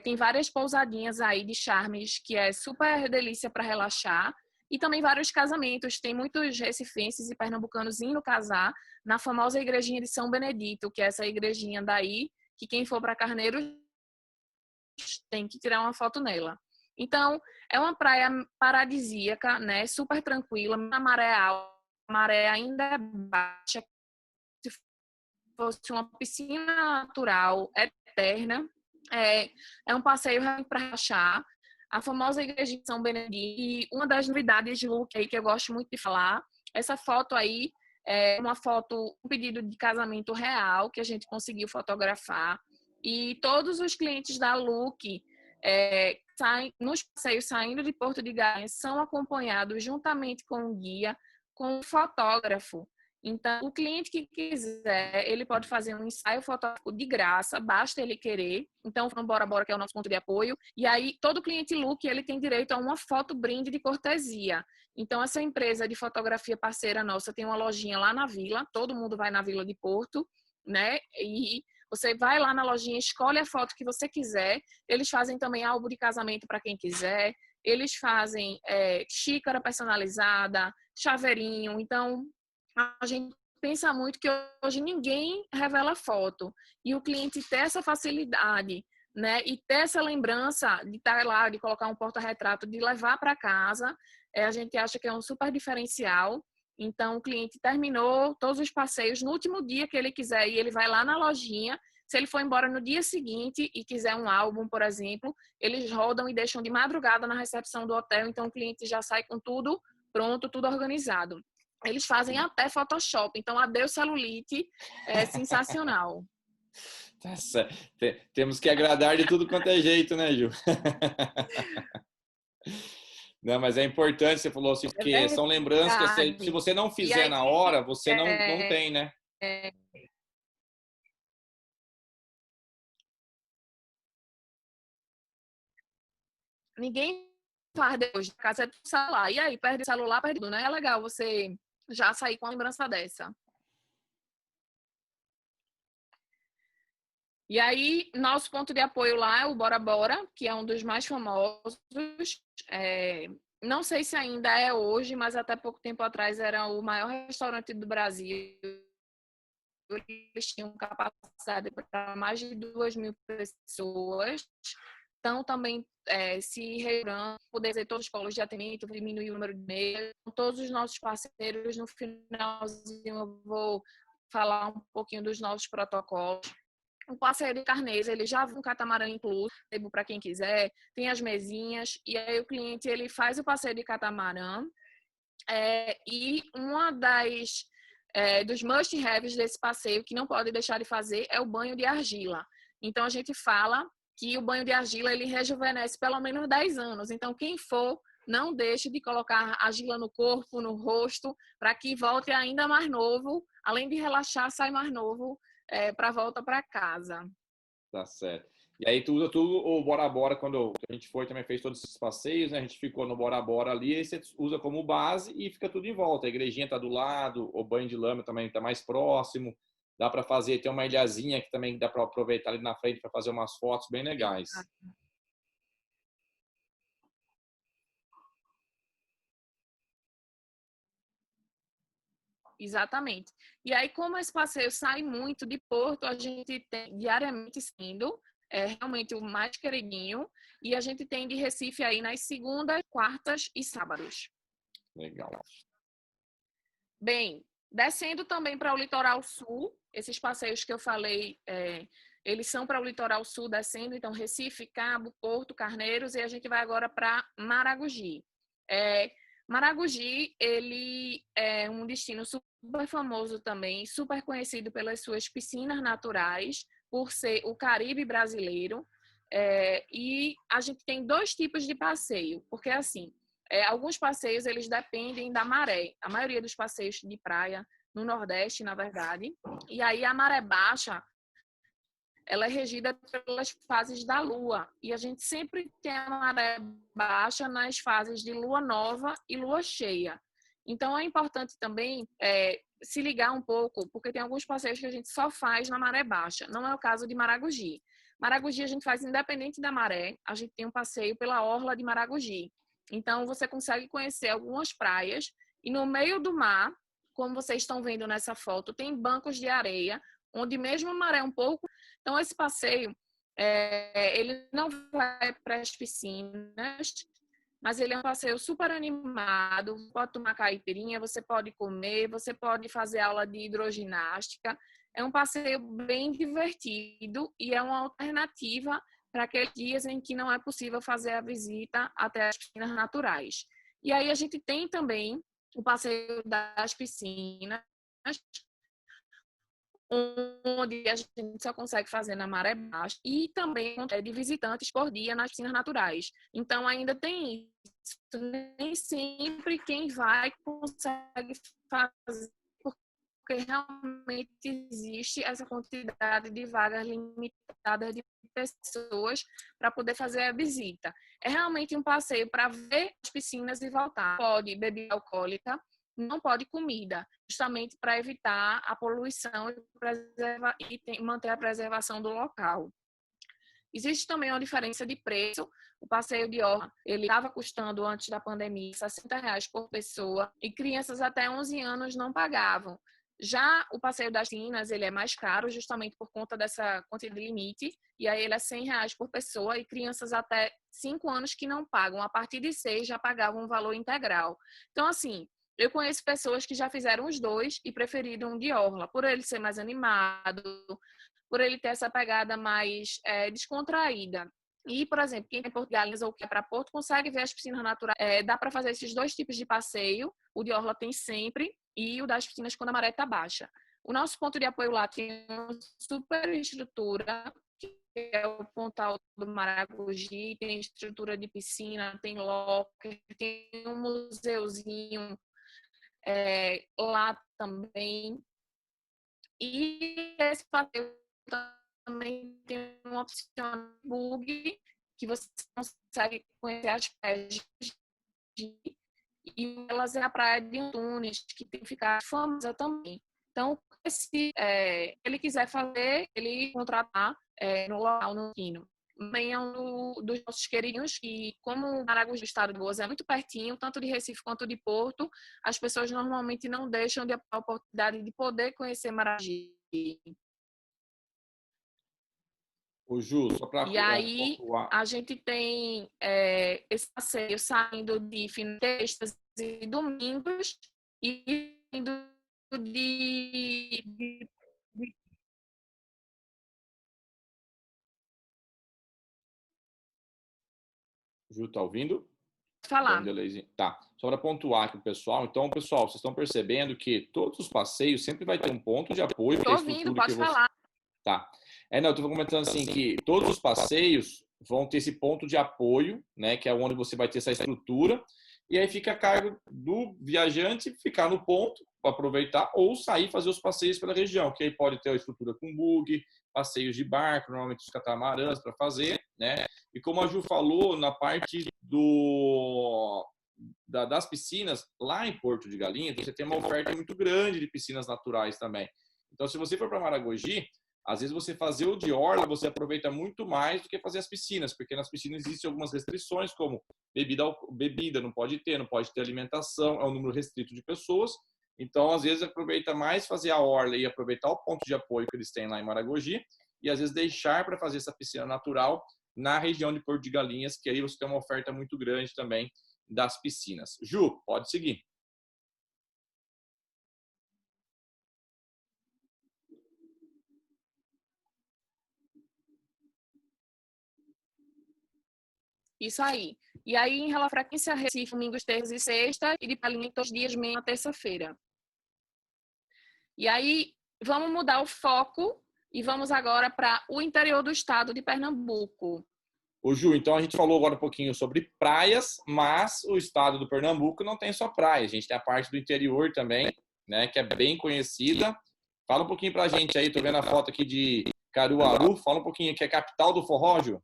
Tem várias pousadinhas aí de charmes que é super delícia para relaxar. E também vários casamentos. Tem muitos recifenses e pernambucanos indo casar na famosa igrejinha de São Benedito, que é essa igrejinha daí, que quem for para Carneiros tem que tirar uma foto nela. Então, é uma praia paradisíaca, né? Super tranquila, a maré alta, a maré ainda é baixa, se fosse uma piscina natural eterna. É um passeio para relaxar. A famosa igreja de São Benedito. E uma das novidades de look aí que eu gosto muito de falar, essa foto aí é uma foto, um pedido de casamento real que a gente conseguiu fotografar. E todos os clientes da Look nos passeios saindo de Porto de Galinhas são acompanhados juntamente com o guia, com o fotógrafo. Então, o cliente que quiser, ele pode fazer um ensaio fotográfico de graça, basta ele querer. Então, no Bora Bora, que é o nosso ponto de apoio. E aí, todo cliente Look, ele tem direito a uma foto brinde de cortesia. Então, essa empresa de fotografia parceira nossa tem uma lojinha lá na Vila. Todo mundo vai na Vila de Porto, né? E você vai lá na lojinha, escolhe a foto que você quiser. Eles fazem também álbum de casamento para quem quiser. Eles fazem xícara personalizada, chaveirinho. Então, a gente pensa muito que hoje ninguém revela foto. E o cliente ter essa facilidade, né? E ter essa lembrança de estar lá, de colocar um porta-retrato, de levar para casa, a gente acha que é um super diferencial. Então, o cliente terminou todos os passeios no último dia que ele quiser e ele vai lá na lojinha. Se ele for embora no dia seguinte e quiser um álbum, por exemplo, eles rodam e deixam de madrugada na recepção do hotel. Então, o cliente já sai com tudo pronto, tudo organizado. Eles fazem até Photoshop. Então, adeus celulite, é sensacional. Tá certo. Temos que agradar de tudo quanto é jeito, né, Ju? Não, mas é importante, você falou assim, porque são lembranças que se você não fizer na hora, você não tem, né? Ninguém faz depois da casa do celular. E aí, perde o celular, perde tudo, né? É legal você já sair com uma lembrança dessa. E aí, nosso ponto de apoio lá é o Bora Bora, que é um dos mais famosos. Não sei se ainda é hoje, mas até pouco tempo atrás era o maior restaurante do Brasil. Eles tinham capacidade para mais de 2.000 pessoas. Então, também se reunindo, poder fazer todos os polos de atendimento, diminuir o número de meios. Todos os nossos parceiros, no finalzinho eu vou falar um pouquinho dos nossos protocolos. O passeio de Carneiros, ele já vem um catamarã incluso, para quem quiser, tem as mesinhas, e aí o cliente ele faz o passeio de catamarã, e uma dos must-haves desse passeio, que não pode deixar de fazer, é o banho de argila. Então, a gente fala que o banho de argila, ele rejuvenesce pelo menos 10 anos. Então, quem for, não deixe de colocar argila no corpo, no rosto, para que volte ainda mais novo. Além de relaxar, sai mais novo para a volta para casa. Tá certo. E aí tu usa tudo o Bora Bora, quando a gente foi, também fez todos esses passeios, né? A gente ficou no Bora Bora ali, aí você usa como base e fica tudo em volta. A igrejinha tá do lado, o banho de lama também tá mais próximo. Dá para fazer, tem uma ilhazinha que também dá para aproveitar ali na frente para fazer umas fotos bem legais. Exatamente. E aí, como esse passeio sai muito de Porto, a gente tem diariamente sendo realmente o mais queridinho. E a gente tem de Recife aí nas segundas, quartas e sábados. Legal. Bem, descendo também para o litoral sul, esses passeios que eu falei, eles são para o litoral sul descendo, então Recife, Cabo, Porto, Carneiros, e a gente vai agora para Maragogi. Maragogi, ele é um destino super famoso também, super conhecido pelas suas piscinas naturais, por ser o Caribe brasileiro. E a gente tem dois tipos de passeio, porque assim, alguns passeios eles dependem da maré. A maioria dos passeios de praia no Nordeste, na verdade. E aí a maré baixa, ela é regida pelas fases da Lua. E a gente sempre tem a maré baixa nas fases de Lua nova e Lua cheia. Então é importante também se ligar um pouco, porque tem alguns passeios que a gente só faz na maré baixa. Não é o caso de Maragogi. Maragogi a gente faz independente da maré. A gente tem um passeio pela orla de Maragogi. Então, você consegue conhecer algumas praias e no meio do mar, como vocês estão vendo nessa foto, tem bancos de areia, onde mesmo a maré um pouco... Então, esse passeio, ele não vai para as piscinas, mas ele é um passeio super animado, pode tomar caipirinha, você pode comer, você pode fazer aula de hidroginástica. É um passeio bem divertido e é uma alternativa para aqueles dias em que não é possível fazer a visita até as piscinas naturais. E aí a gente tem também o passeio das piscinas, onde a gente só consegue fazer na maré baixa, e também de visitantes por dia nas piscinas naturais. Então ainda tem isso, nem sempre quem vai consegue fazer, porque realmente existe essa quantidade de vagas limitadas de pessoas para poder fazer a visita. É realmente um passeio para ver as piscinas e voltar. Pode beber alcoólica, não pode comida, justamente para evitar a poluição e manter a preservação do local. Existe também uma diferença de preço. O passeio de orla, ele estava custando antes da pandemia R$60 por pessoa e crianças até 11 anos não pagavam. Já o passeio das piscinas, ele é mais caro justamente por conta dessa quantidade de limite, e aí ele é R$100 por pessoa e crianças até 5 anos que não pagam. A partir de 6 já pagavam um valor integral. Então, assim, eu conheço pessoas que já fizeram os dois e preferiram um de orla, por ele ser mais animado, por ele ter essa pegada mais descontraída. E, por exemplo, quem tem Porto de Galinhas ou quer para Porto, consegue ver as piscinas naturais. Dá para fazer esses dois tipos de passeio. O de orla tem sempre e o das piscinas quando a maré está baixa. O nosso ponto de apoio lá tem uma super estrutura, que é o Pontal do Maragogi, tem estrutura de piscina, tem locker, tem um museuzinho lá também. E esse passeio também tem uma opção bug, que você consegue conhecer as praias e elas é a praia de Antunes, que tem que ficar famosa também. Então, se ele quiser fazer, ele contratar no local, no Quino. Também é um dos nossos queridinhos, que como o Maragogi do estado de Goiás é muito pertinho, tanto de Recife quanto de Porto, as pessoas normalmente não deixam de ter a oportunidade de poder conhecer Maragogi. O Ju, só para E aí a gente tem esse passeio saindo de sextas e domingos e indo de... Ju, tá ouvindo? Falar. Tá. Só para pontuar aqui o pessoal. Então, pessoal, vocês estão percebendo que todos os passeios sempre vai ter um ponto de apoio. Estou ouvindo, pode falar. Tá. Não, eu tô comentando assim que todos os passeios vão ter esse ponto de apoio, né, que é onde você vai ter essa estrutura, e aí fica a cargo do viajante ficar no ponto para aproveitar ou sair fazer os passeios pela região, que aí pode ter a estrutura com bug, passeios de barco, normalmente os catamarãs para fazer, né? E como a Ju falou, na parte das piscinas, lá em Porto de Galinhas, você tem uma oferta muito grande de piscinas naturais também. Então, se você for para Maragogi, às vezes você fazer o de orla, você aproveita muito mais do que fazer as piscinas, porque nas piscinas existem algumas restrições, como bebida não pode ter alimentação, é um número restrito de pessoas. Então, às vezes, aproveita mais fazer a orla e aproveitar o ponto de apoio que eles têm lá em Maragogi, e às vezes deixar para fazer essa piscina natural na região de Porto de Galinhas, que aí você tem uma oferta muito grande também das piscinas. Ju, pode seguir. Isso aí. E aí, em relação à frequência, Recife, domingos, terças e sexta, e de Palinha todos os dias, meia terça-feira. E aí, vamos mudar o foco e vamos agora para o interior do estado de Pernambuco. Ô Ju, então a gente falou agora um pouquinho sobre praias, mas o estado do Pernambuco não tem só praia. A gente tem a parte do interior também, né, que é bem conhecida. Fala um pouquinho pra gente aí, tô vendo a foto aqui de Caruaru. Fala um pouquinho, que é a capital do forró, Ju.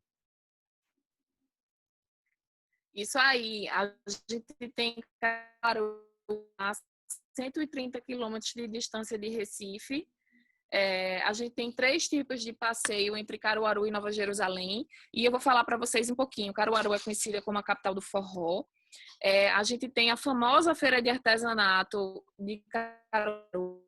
Isso aí, a gente tem Caruaru a 130 quilômetros de distância de Recife. A gente tem 3 tipos de passeio entre Caruaru e Nova Jerusalém. E eu vou falar para vocês um pouquinho. Caruaru é conhecida como a capital do forró. A gente tem a famosa feira de artesanato de Caruaru,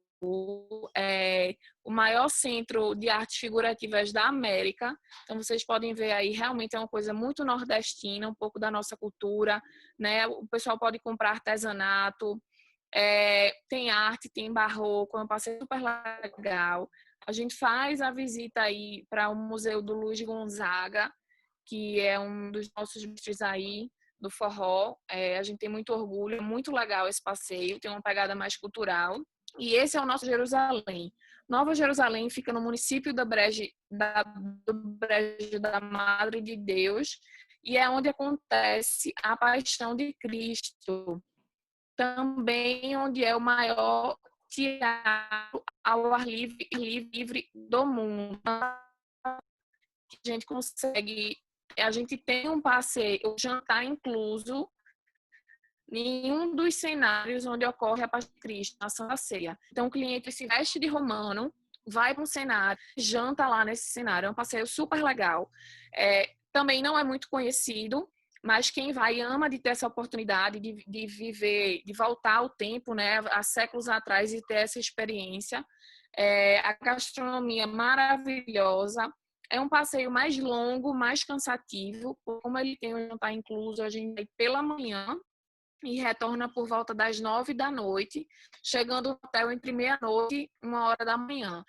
o maior centro de artes figurativas da América. Então, vocês podem ver aí, realmente é uma coisa muito nordestina, um pouco da nossa cultura, né? O pessoal pode comprar artesanato, tem arte, tem barroco, é um passeio super legal. A gente faz a visita aí para o Museu do Luiz Gonzaga, que é um dos nossos mestres aí do forró. A gente tem muito orgulho, é muito legal esse passeio, tem uma pegada mais cultural. E esse é o nosso Jerusalém. Nova Jerusalém fica no município do Brejo da Madre de Deus, e é onde acontece a Paixão de Cristo. Também onde é o maior teatro ao ar livre do mundo. A gente tem um passeio, o jantar incluso, em um dos cenários onde ocorre a Paixão de Cristo, na Santa Ceia. Então, o cliente se veste de romano, vai para um cenário, janta lá nesse cenário. É um passeio super legal. Também não é muito conhecido, mas quem vai ama de ter essa oportunidade de viver, de voltar ao tempo, né, há séculos atrás, e ter essa experiência. A gastronomia maravilhosa. É um passeio mais longo, mais cansativo. Como ele tem um jantar incluso, a gente vai pela manhã e retorna por volta das 9 da noite, chegando no hotel entre meia-noite e 1h da manhã.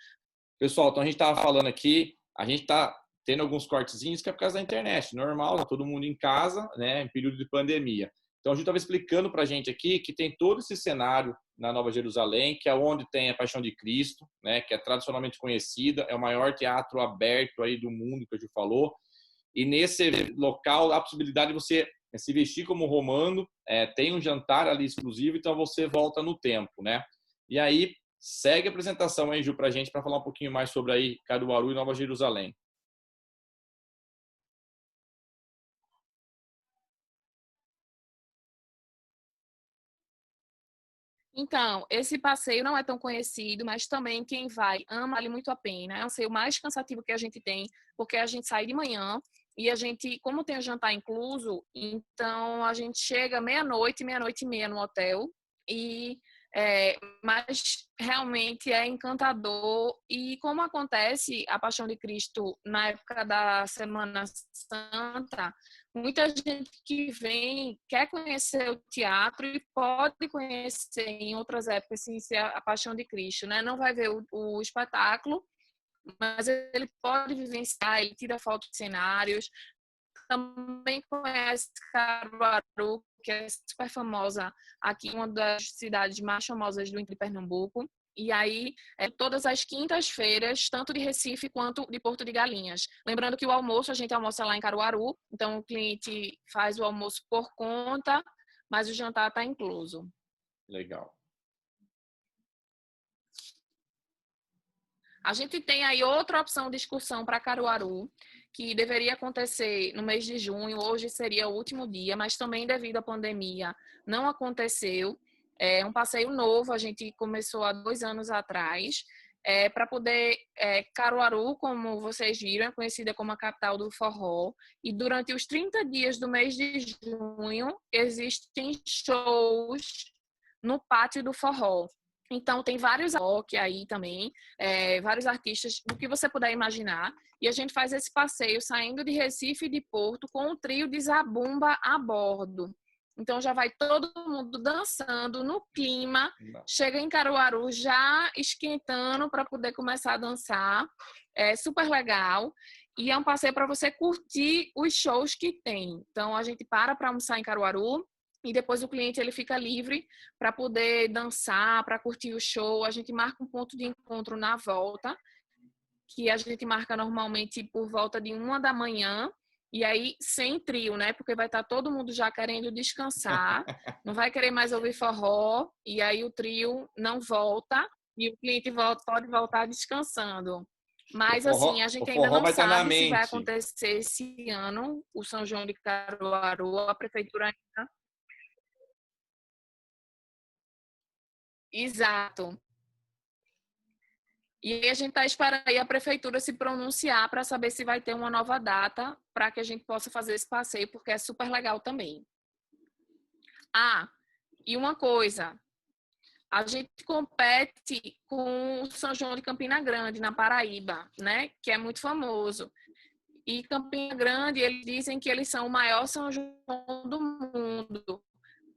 Pessoal, então a gente estava falando aqui, a gente está tendo alguns cortezinhos que é por causa da internet, normal, tá todo mundo em casa, né, em período de pandemia. Então a gente estava explicando para a gente aqui que tem todo esse cenário na Nova Jerusalém, que é onde tem a Paixão de Cristo, né, que é tradicionalmente conhecida, é o maior teatro aberto aí do mundo, que a gente falou. E nesse local, a possibilidade de você se vestir como romano, tem um jantar ali exclusivo, então você volta no tempo, né? E aí, segue a apresentação aí, Ju, pra gente, para falar um pouquinho mais sobre aí Caruaru e Nova Jerusalém. Então, esse passeio não é tão conhecido, mas também quem vai ama, vale muito a pena. É um passeio mais cansativo que a gente tem, porque a gente sai de manhã e a gente, como tem o jantar incluso, então a gente chega meia-noite, meia-noite e meia no hotel, e mas realmente é encantador. E como acontece a Paixão de Cristo na época da Semana Santa, muita gente que vem quer conhecer o teatro e pode conhecer em outras épocas, sem ser a Paixão de Cristo, né? Não vai ver o espetáculo, mas ele pode vivenciar, ele tira fotos de cenários. Também conhece Caruaru, que é super famosa aqui, uma das cidades mais famosas do de Pernambuco. E aí, todas as quintas-feiras, tanto de Recife quanto de Porto de Galinhas. Lembrando que o almoço, a gente almoça lá em Caruaru, então o cliente faz o almoço por conta, mas o jantar está incluso. Legal. A gente tem aí outra opção de excursão para Caruaru, que deveria acontecer no mês de junho, hoje seria o último dia, mas também devido à pandemia não aconteceu. É um passeio novo, a gente começou há 2 anos atrás, para poder... Caruaru, como vocês viram, é conhecida como a capital do forró, e durante os 30 dias do mês de junho existem shows no pátio do forró. Então, tem vários rock aí também, vários artistas, do que você puder imaginar. E a gente faz esse passeio saindo de Recife e de Porto com um trio de zabumba a bordo. Então, já vai todo mundo dançando no clima. Chega em Caruaru já esquentando para poder começar a dançar. É super legal. E é um passeio para você curtir os shows que tem. Então, a gente para almoçar em Caruaru. E depois o cliente ele fica livre para poder dançar, para curtir o show. A gente marca um ponto de encontro na volta, que a gente marca normalmente por volta de 1 da manhã. E aí, sem trio, né? Porque vai estar todo mundo já querendo descansar, não vai querer mais ouvir forró, e aí o trio não volta, e o cliente pode voltar descansando. Mas, assim, a gente ainda não sabe se vai acontecer esse ano o São João de Caruaru. A prefeitura ainda... Exato. E aí a gente está esperando aí a prefeitura se pronunciar para saber se vai ter uma nova data para que a gente possa fazer esse passeio, porque é super legal também. Ah, e uma coisa, a gente compete com o São João de Campina Grande, na Paraíba, né? Que é muito famoso. E Campina Grande, eles dizem que eles são o maior São João do mundo.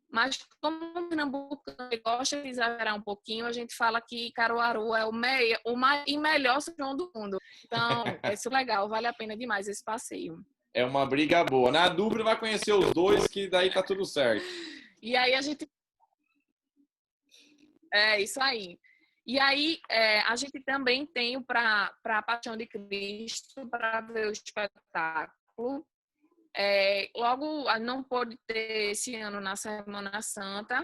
Mas como o pernambucano gosta de exagerar um pouquinho, a gente fala que Caruaru é o melhor São João do mundo. Então, é super legal, vale a pena demais esse passeio. É uma briga boa. Na dúvida, vai conhecer os dois, que daí tá tudo certo. E aí a gente... É isso aí. E aí a gente também tem para a Paixão de Cristo, para ver o espetáculo. Logo, não pôde ter esse ano na Semana Santa.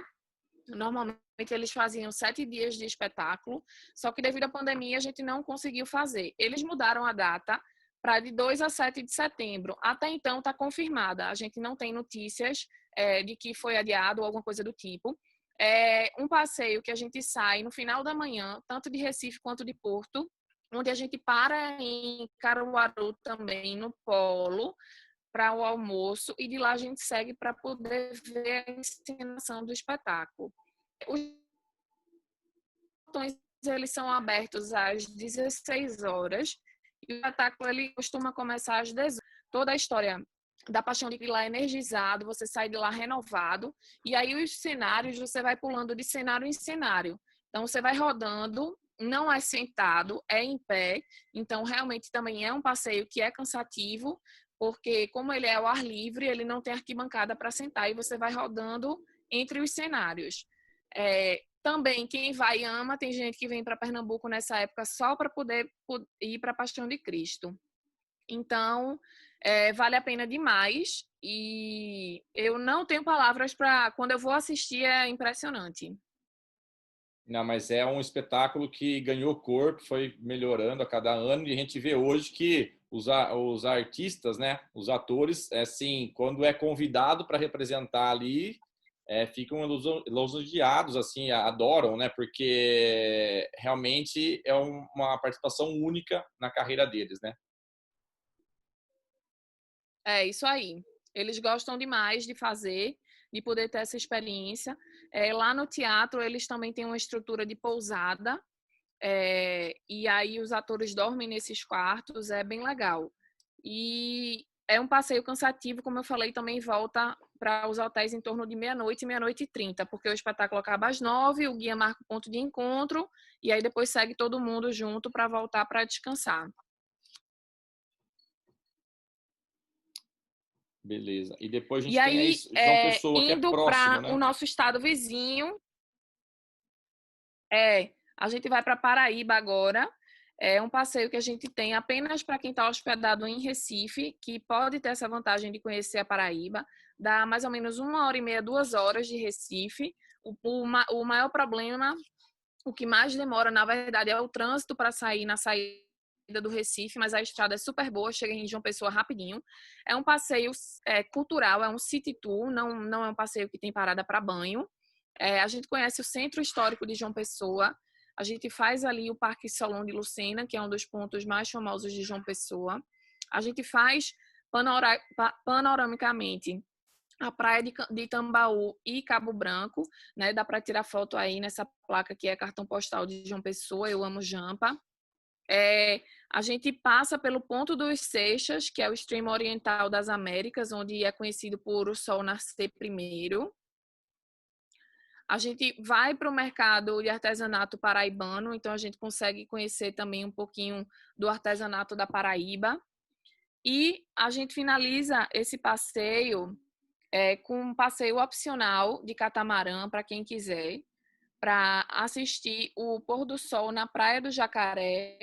Normalmente eles faziam 7 dias de espetáculo, só que devido à pandemia a gente não conseguiu fazer. Eles mudaram a data para de 2 a 7 de setembro. Até então está confirmada. A gente não tem notícias de que foi adiado ou alguma coisa do tipo. É um passeio que a gente sai no final da manhã, tanto de Recife quanto de Porto, onde a gente para em Caruaru também, no Polo, para o almoço, e de lá a gente segue para poder ver a encenação do espetáculo. Os portões eles são abertos às 16 horas e o espetáculo ele costuma começar às 18. Toda a história da Paixão de Cristo lá é energizado, você sai de lá renovado, e aí os cenários você vai pulando de cenário em cenário. Então você vai rodando, não é sentado, é em pé, então realmente também é um passeio que é cansativo, porque como ele é ao ar livre, ele não tem arquibancada para sentar e você vai rodando entre os cenários. Também quem vai ama, tem gente que vem para Pernambuco nessa época só para poder ir para a Paixão de Cristo. Então, vale a pena demais e eu não tenho palavras para... Quando eu vou assistir é impressionante. Não, mas é um espetáculo que ganhou corpo, foi melhorando a cada ano, e a gente vê hoje que os artistas, né, os atores, assim, quando é convidado para representar ali, ficam elogiados, assim, adoram, né, porque realmente é uma participação única na carreira deles, né? É isso aí. Eles gostam demais de fazer, de poder ter essa experiência. Lá no teatro, eles também têm uma estrutura de pousada, e aí os atores dormem nesses quartos, é bem legal. E é um passeio cansativo, como eu falei, também volta para os hotéis em torno de meia-noite, meia-noite e 30, porque o espetáculo acaba às 9, o guia marca o ponto de encontro, e aí depois segue todo mundo junto para voltar para descansar. Beleza. E depois a gente E tem aí aí, João Pessoa, que é indo próximo, para né? o nosso estado vizinho, a gente vai para Paraíba agora. É um passeio que a gente tem apenas para quem está hospedado em Recife, que pode ter essa vantagem de conhecer a Paraíba. Dá mais ou menos 1h30, 2 horas de Recife. O maior problema, o que mais demora, na verdade, é o trânsito para sair na saída do Recife, mas a estrada é super boa, chega em João Pessoa rapidinho. É um passeio cultural, é um city tour, não é um passeio que tem parada para banho. A gente conhece o Centro Histórico de João Pessoa, a gente faz ali o Parque Solon de Lucena, que é um dos pontos mais famosos de João Pessoa. A gente faz panoramicamente a praia de Tambaú e Cabo Branco, né? Dá para tirar foto aí nessa placa que é cartão postal de João Pessoa, eu amo Jampa. A gente passa pelo Ponto dos Seixas, que é o extremo oriental das Américas, onde é conhecido por o sol nascer primeiro. A gente vai para o mercado de artesanato paraibano, então a gente consegue conhecer também um pouquinho do artesanato da Paraíba. E a gente finaliza esse passeio com um passeio opcional de catamarã para quem quiser, para assistir o pôr do sol na Praia do Jacaré,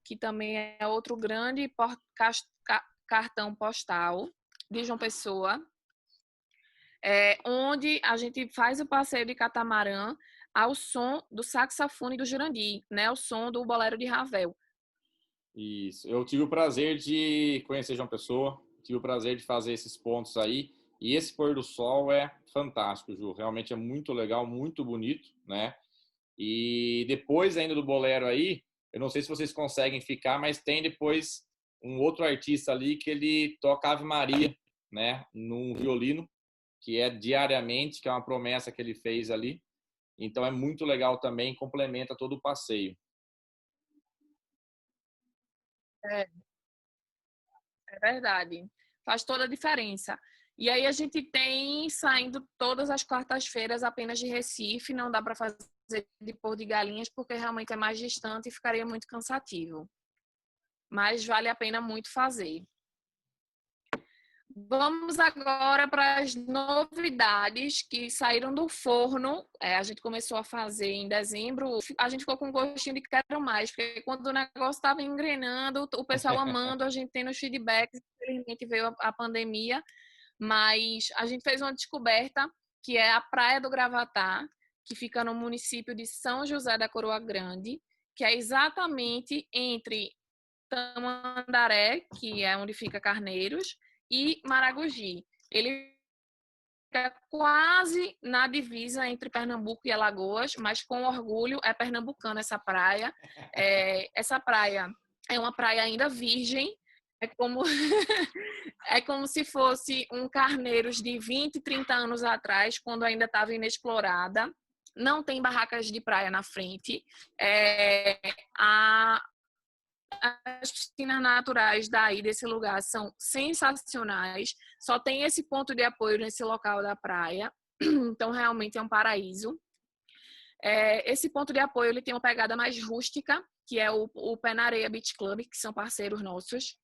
que também é outro grande cartão postal de João Pessoa, onde a gente faz o passeio de catamarã ao som do saxofone do Jurandir, né? O som do bolero de Ravel. Isso. Eu tive o prazer de conhecer João Pessoa, tive o prazer de fazer esses pontos aí. E esse pôr do sol é fantástico, Ju. Realmente é muito legal, muito bonito, né? E depois ainda do bolero aí, eu não sei se vocês conseguem ficar, mas tem depois um outro artista ali que ele toca Ave Maria, né? Num violino, que é diariamente, que é uma promessa que ele fez ali. Então é muito legal também, complementa todo o passeio. É, é verdade. Faz toda a diferença. E aí a gente tem saindo todas as quartas-feiras apenas de Recife, não dá para fazer de Porto de Galinhas porque realmente é mais distante e ficaria muito cansativo. Mas vale a pena muito fazer. Vamos agora para as novidades que saíram do forno. A gente começou a fazer em dezembro. A gente ficou com um gostinho de que quero mais, porque quando o negócio estava engrenando, o pessoal amando, a gente tendo os feedbacks. Infelizmente veio a pandemia, mas a gente fez uma descoberta que é a Praia do Gravatá, que fica no município de São José da Coroa Grande, que é exatamente entre Tamandaré, que é onde fica Carneiros, e Maragogi. Ele fica quase na divisa entre Pernambuco e Alagoas, mas com orgulho é pernambucana essa praia. Essa praia é uma praia ainda virgem, é como, é como se fosse um Carneiros de 20, 30 anos atrás, quando ainda estava inexplorada. Não tem barracas de praia na frente. As piscinas naturais daí desse lugar são sensacionais. Só tem esse ponto de apoio nesse local da praia. Então, realmente é um paraíso. Esse ponto de apoio ele tem uma pegada mais rústica, que é o Pé na Areia Beach Club, que são parceiros nossos.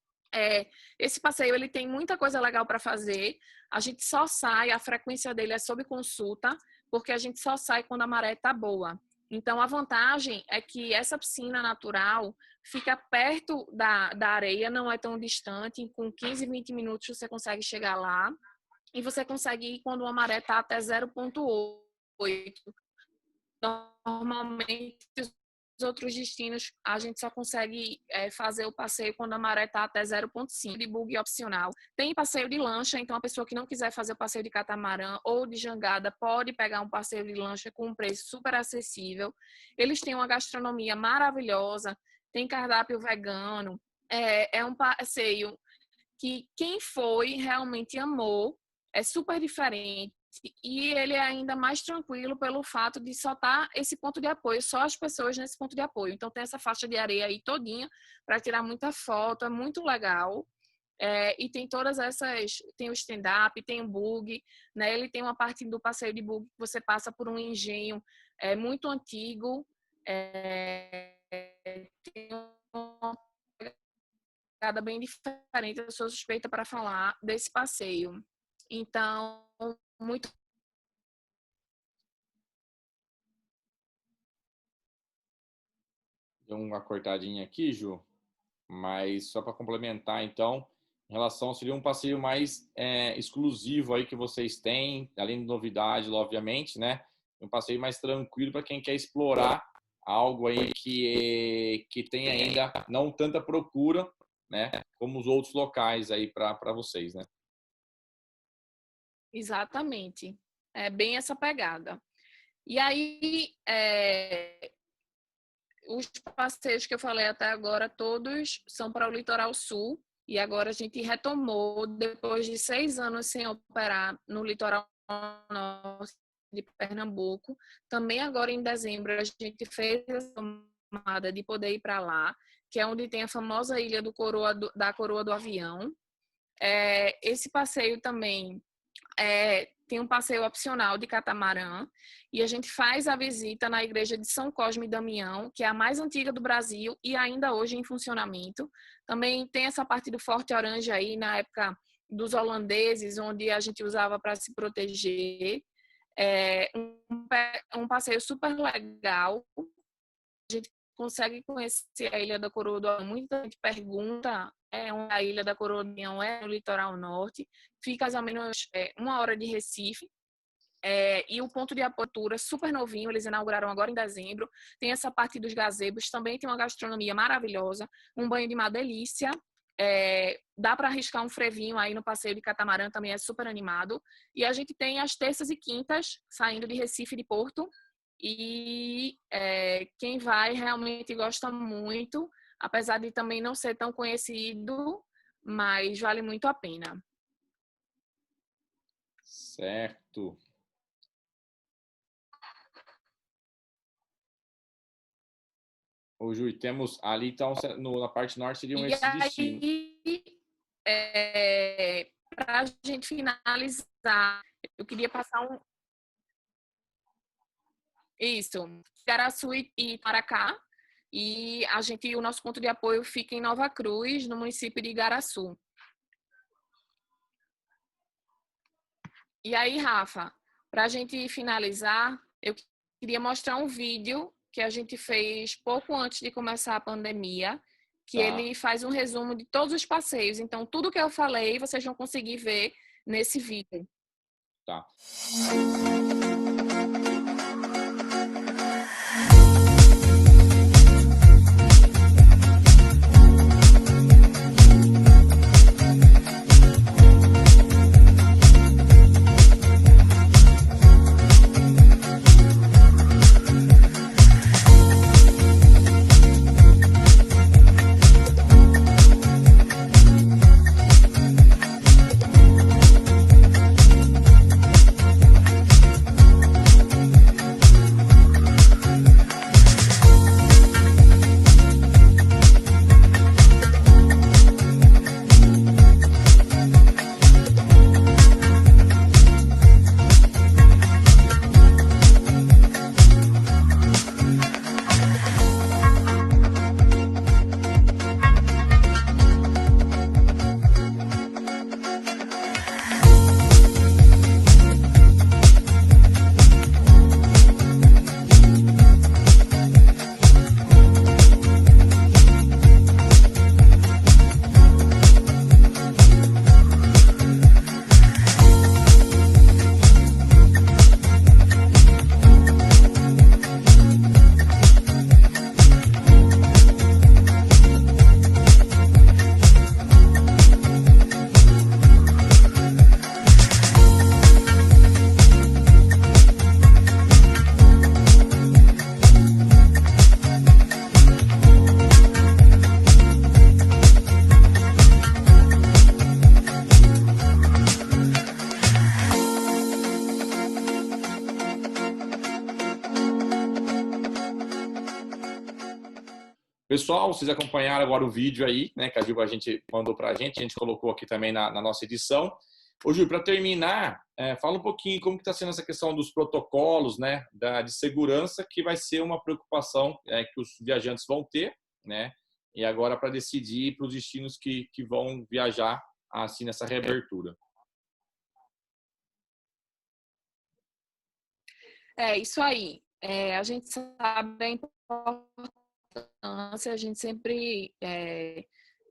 Esse passeio ele tem muita coisa legal para fazer. A gente só sai, a frequência dele é sob consulta, porque a gente só sai quando a maré está boa. Então, a vantagem é que essa piscina natural fica perto da areia, não é tão distante. Com 15, 20 minutos você consegue chegar lá. E você consegue ir quando a maré está até 0,8. Normalmente, os outros destinos, a gente só consegue fazer o passeio quando a maré está até 0,5. De bug opcional. Tem passeio de lancha, então a pessoa que não quiser fazer o passeio de catamarã ou de jangada pode pegar um passeio de lancha com um preço super acessível. Eles têm uma gastronomia maravilhosa, tem cardápio vegano. É um passeio que quem foi realmente amou, é super diferente. E ele é ainda mais tranquilo pelo fato de só estar esse ponto de apoio, só as pessoas nesse ponto de apoio. Então tem essa faixa de areia aí todinha para tirar muita foto, é muito legal. E tem todas essas, tem o stand-up, tem o bug, né? Ele tem uma parte do passeio de bug que você passa por um engenho muito antigo, tem uma pegada bem diferente, eu sou suspeita para falar desse passeio. Então, muito Deu uma cortadinha aqui, Ju, mas só para complementar, então, em relação, seria um passeio mais exclusivo aí que vocês têm, além de novidade, obviamente, né? Um passeio mais tranquilo para quem quer explorar algo aí que tem ainda não tanta procura, né? Como os outros locais aí para vocês, né? Exatamente. É bem essa pegada. E aí, os passeios que eu falei até agora, todos são para o litoral sul. E agora a gente retomou, depois de 6 anos sem operar no litoral norte de Pernambuco. Também agora em dezembro a gente fez a tomada de poder ir para lá, que é onde tem a famosa ilha da Coroa do Avião. Esse passeio também tem um passeio opcional de catamarã e a gente faz a visita na igreja de São Cosme e Damião, que é a mais antiga do Brasil e ainda hoje em funcionamento. Também tem essa parte do Forte Orange aí, na época dos holandeses, onde a gente usava para se proteger. Um passeio super legal. A gente consegue conhecer a Ilha da Coroa do Avião. Muita gente pergunta onde a Ilha da Coroa do Avião é no litoral norte. Fica mais ou menos 1 hora de Recife. E o ponto de apotura super novinho, eles inauguraram agora em dezembro. Tem essa parte dos gazebos, também tem uma gastronomia maravilhosa, um banho de uma delícia. Dá para arriscar um frevinho aí no passeio de catamarã, também é super animado. E a gente tem as terças e quintas, saindo de Recife e de Porto. E quem vai realmente gosta muito, apesar de também não ser tão conhecido, mas vale muito a pena. Certo. Ô, Ju, temos ali, então, na parte norte seriam esses destinos. Para a gente finalizar, eu queria passar Isso, Igaraçu e Maracá. E o nosso ponto de apoio fica em Nova Cruz, no município de Igaraçu. E aí, Rafa, para a gente finalizar, eu queria mostrar um vídeo que a gente fez pouco antes de começar a pandemia, que ele faz um resumo de todos os passeios. Então, tudo que eu falei, vocês vão conseguir ver nesse vídeo. Tá. Pessoal, vocês acompanharam agora o vídeo aí, né, que a gente mandou para a gente colocou aqui também na nossa edição. Ô, Ju, para terminar, fala um pouquinho como que está sendo essa questão dos protocolos, né, de segurança, que vai ser uma preocupação que os viajantes vão ter, né, e agora para decidir para os destinos que vão viajar assim nessa reabertura. Isso aí. A gente sabe a importância a gente sempre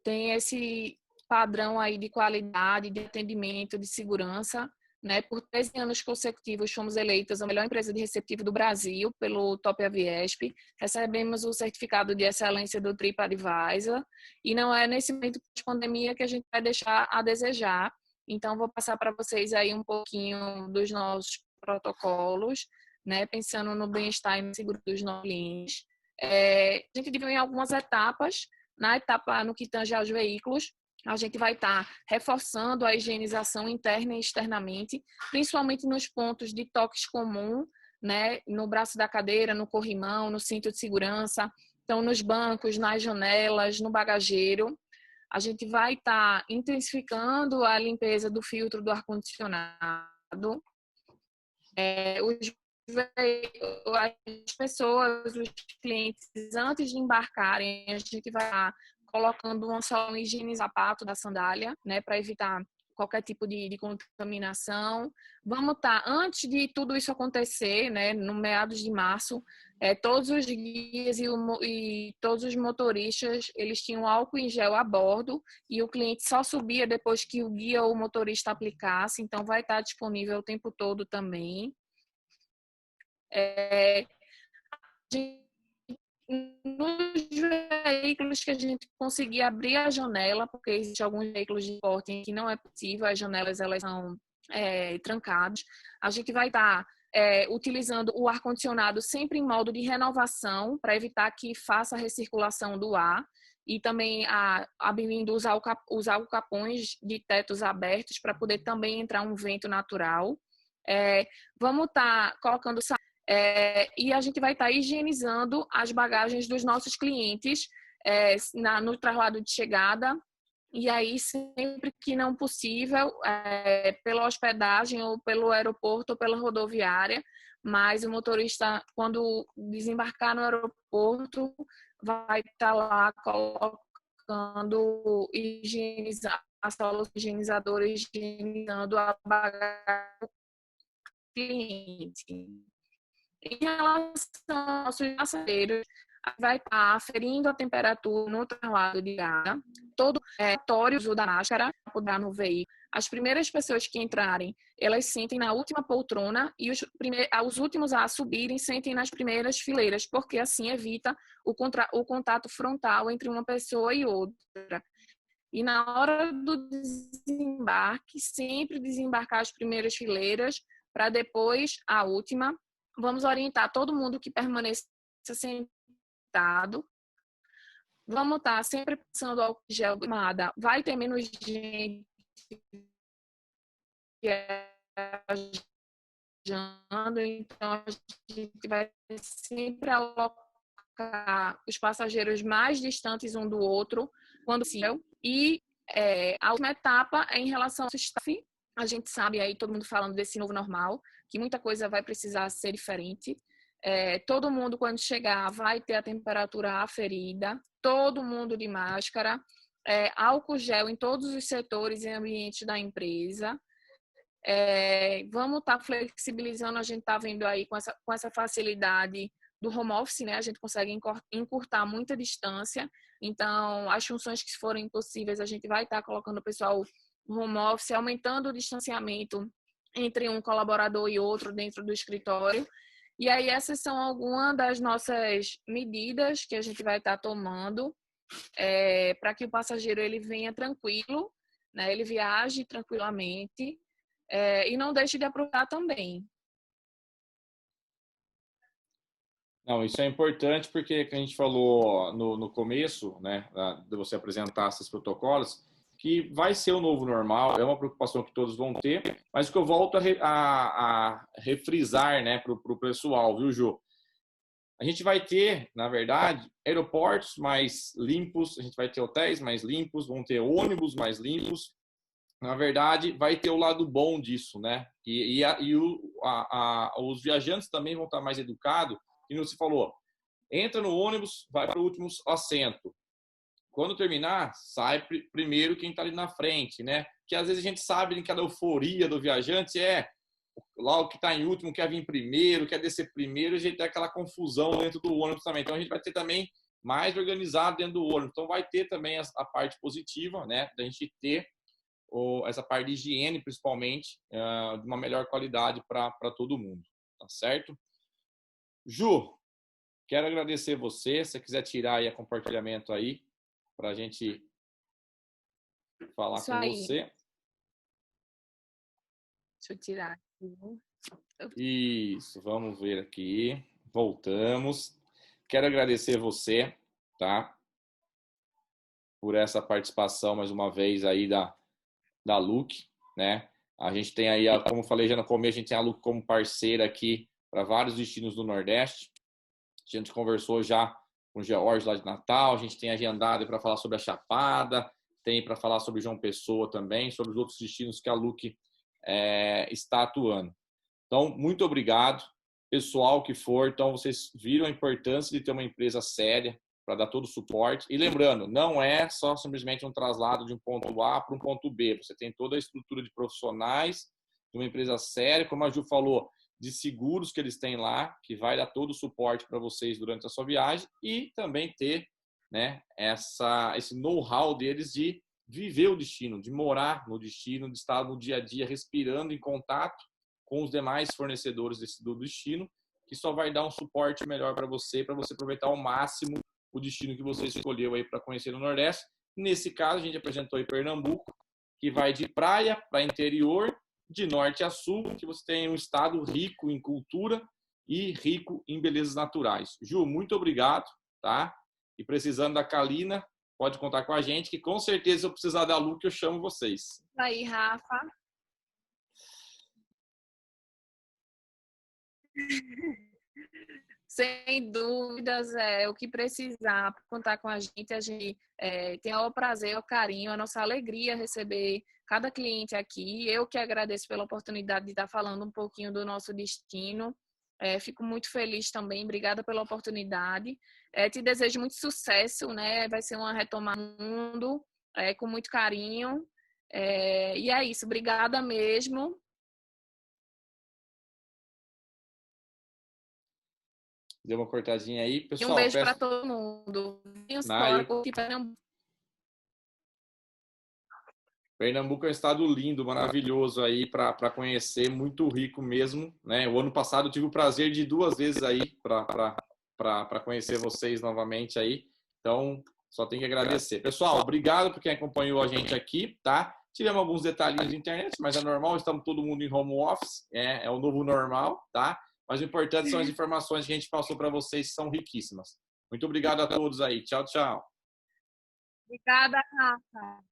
tem esse padrão aí de qualidade, de atendimento, de segurança, né? Por 13 anos consecutivos fomos eleitas a melhor empresa de receptivo do Brasil pelo Top Aviesp, recebemos o certificado de excelência do TripAdvisor e não é nesse momento de pandemia que a gente vai deixar a desejar. Então, vou passar para vocês aí um pouquinho dos nossos protocolos, né? Pensando no bem-estar e no seguro dos nossos clientes. A gente dividiu em algumas etapas. Na etapa no que tange aos veículos, a gente vai estar reforçando a higienização interna e externamente, principalmente nos pontos de toques comum, né? No braço da cadeira, no corrimão, no cinto de segurança, então nos bancos, nas janelas, no bagageiro. A gente vai estar intensificando a limpeza do filtro do ar-condicionado. As pessoas, os clientes, antes de embarcarem, a gente vai estar colocando um solo higienizar sapato da sandália, né, para evitar qualquer tipo de contaminação. Vamos estar, antes de tudo isso acontecer, né, no meados de março, todos os guias e todos os motoristas, eles tinham álcool em gel a bordo e o cliente só subia depois que o guia ou o motorista aplicasse, então vai estar disponível o tempo todo também. Nos veículos que a gente conseguir abrir a janela, porque existem alguns veículos de porte em que não é possível, as janelas elas são trancadas, a gente vai estar utilizando o ar-condicionado sempre em modo de renovação, para evitar que faça a recirculação do ar, e também abrindo os alcapões de tetos abertos para poder também entrar um vento natural. Vamos estar colocando e a gente vai estar higienizando as bagagens dos nossos clientes no traslado de chegada. E aí, sempre que não possível, pela hospedagem ou pelo aeroporto ou pela rodoviária, mas o motorista, quando desembarcar no aeroporto, vai estar lá colocando higienizador higienizando a bagagem do cliente. Em relação aos passageiros, vai estar aferindo a temperatura no traslado de água, todo o uso da máscara para no veículo. As primeiras pessoas que entrarem, elas sentem na última poltrona e os últimos a subirem sentem nas primeiras fileiras, porque assim evita o contato frontal entre uma pessoa e outra. E na hora do desembarque, sempre desembarcar as primeiras fileiras para depois a última. Vamos orientar todo mundo que permaneça sentado. Vamos estar sempre passando álcool gel de tomada. Vai ter menos gente viajando, então a gente vai sempre alocar os passageiros mais distantes um do outro, quando possível. E a última etapa é em relação ao staff. A gente sabe aí, todo mundo falando desse novo normal, que muita coisa vai precisar ser diferente. Todo mundo, quando chegar, vai ter a temperatura aferida, todo mundo de máscara, álcool gel em todos os setores e ambientes da empresa. Vamos estar flexibilizando, a gente está vendo aí com essa facilidade do home office, né? A gente consegue encurtar muita distância, então as funções que forem possíveis, a gente vai estar colocando o pessoal no home office, aumentando o distanciamento entre um colaborador e outro dentro do escritório. E aí essas são algumas das nossas medidas que a gente vai estar tomando para que o passageiro ele venha tranquilo, né? Ele viaje tranquilamente e não deixe de aproveitar também. Não, isso é importante porque a gente falou no começo, né, de você apresentar esses protocolos, que vai ser o novo normal, é uma preocupação que todos vão ter, mas que eu volto a refrisar, né, para o pessoal, viu, Ju? A gente vai ter, na verdade, aeroportos mais limpos, a gente vai ter hotéis mais limpos, vão ter ônibus mais limpos. Na verdade, vai ter o lado bom disso, né? Os viajantes também vão estar mais educados. E você falou, entra no ônibus, vai para o último assento. Quando terminar, sai primeiro quem está ali na frente, né? Que às vezes a gente sabe que aquela euforia do viajante lá o que está em último quer vir primeiro, quer descer primeiro, a gente tem aquela confusão dentro do ônibus também. Então a gente vai ter também mais organizado dentro do ônibus. Então, vai ter também a parte positiva, né, da gente ter essa parte de higiene, principalmente, de uma melhor qualidade para todo mundo, tá certo? Ju, quero agradecer você. Se você quiser tirar aí o compartilhamento aí, para a gente falar Isso com aí. você. Deixa eu tirar aqui. Isso, vamos ver aqui. Voltamos. Quero agradecer você, tá? Por essa participação mais uma vez aí da Look, né? A gente tem aí, como eu falei já no começo, a gente tem a Look como parceira aqui para vários destinos do Nordeste. A gente conversou já com o George lá de Natal, a gente tem agendado para falar sobre a Chapada, tem para falar sobre João Pessoa também, sobre os outros destinos que a Look está atuando. Então, muito obrigado, pessoal que for. Então, vocês viram a importância de ter uma empresa séria para dar todo o suporte. E lembrando, não é só simplesmente um traslado de um ponto A para um ponto B. Você tem toda a estrutura de profissionais de uma empresa séria, como a Ju falou, de seguros que eles têm lá, que vai dar todo o suporte para vocês durante a sua viagem e também ter, né, esse know-how deles de viver o destino, de morar no destino, de estar no dia a dia respirando em contato com os demais fornecedores do destino, que só vai dar um suporte melhor para você aproveitar ao máximo o destino que você escolheu aí para conhecer no Nordeste. Nesse caso, a gente apresentou aí Pernambuco, que vai de praia para interior, de norte a sul, que você tem um estado rico em cultura e rico em belezas naturais. Ju, muito obrigado, tá? E precisando da Kalina, pode contar com a gente, que com certeza, se eu precisar da Lu, que eu chamo vocês. Aí, Rafa. Sem dúvidas, o que precisar, contar com a gente tem o prazer, o carinho, a nossa alegria receber cada cliente aqui. Eu que agradeço pela oportunidade de estar falando um pouquinho do nosso destino. Fico muito feliz também, obrigada pela oportunidade. Te desejo muito sucesso, né? Vai ser uma retomada no mundo, com muito carinho. E é isso, obrigada mesmo. Deu uma cortadinha aí. Pessoal, E um beijo para todo mundo. Pernambuco é um estado lindo, maravilhoso aí para conhecer, muito rico mesmo, né? O ano passado eu tive o prazer de ir 2 vezes aí para conhecer vocês novamente aí. Então, só tenho que agradecer. Pessoal, obrigado por quem acompanhou a gente aqui, tá? Tivemos alguns detalhinhos de internet, mas é normal, estamos todo mundo em home office, é o novo normal, tá? Mas o importante são as informações que a gente passou para vocês, que são riquíssimas. Muito obrigado a todos aí. Tchau, tchau. Obrigada, Rafa.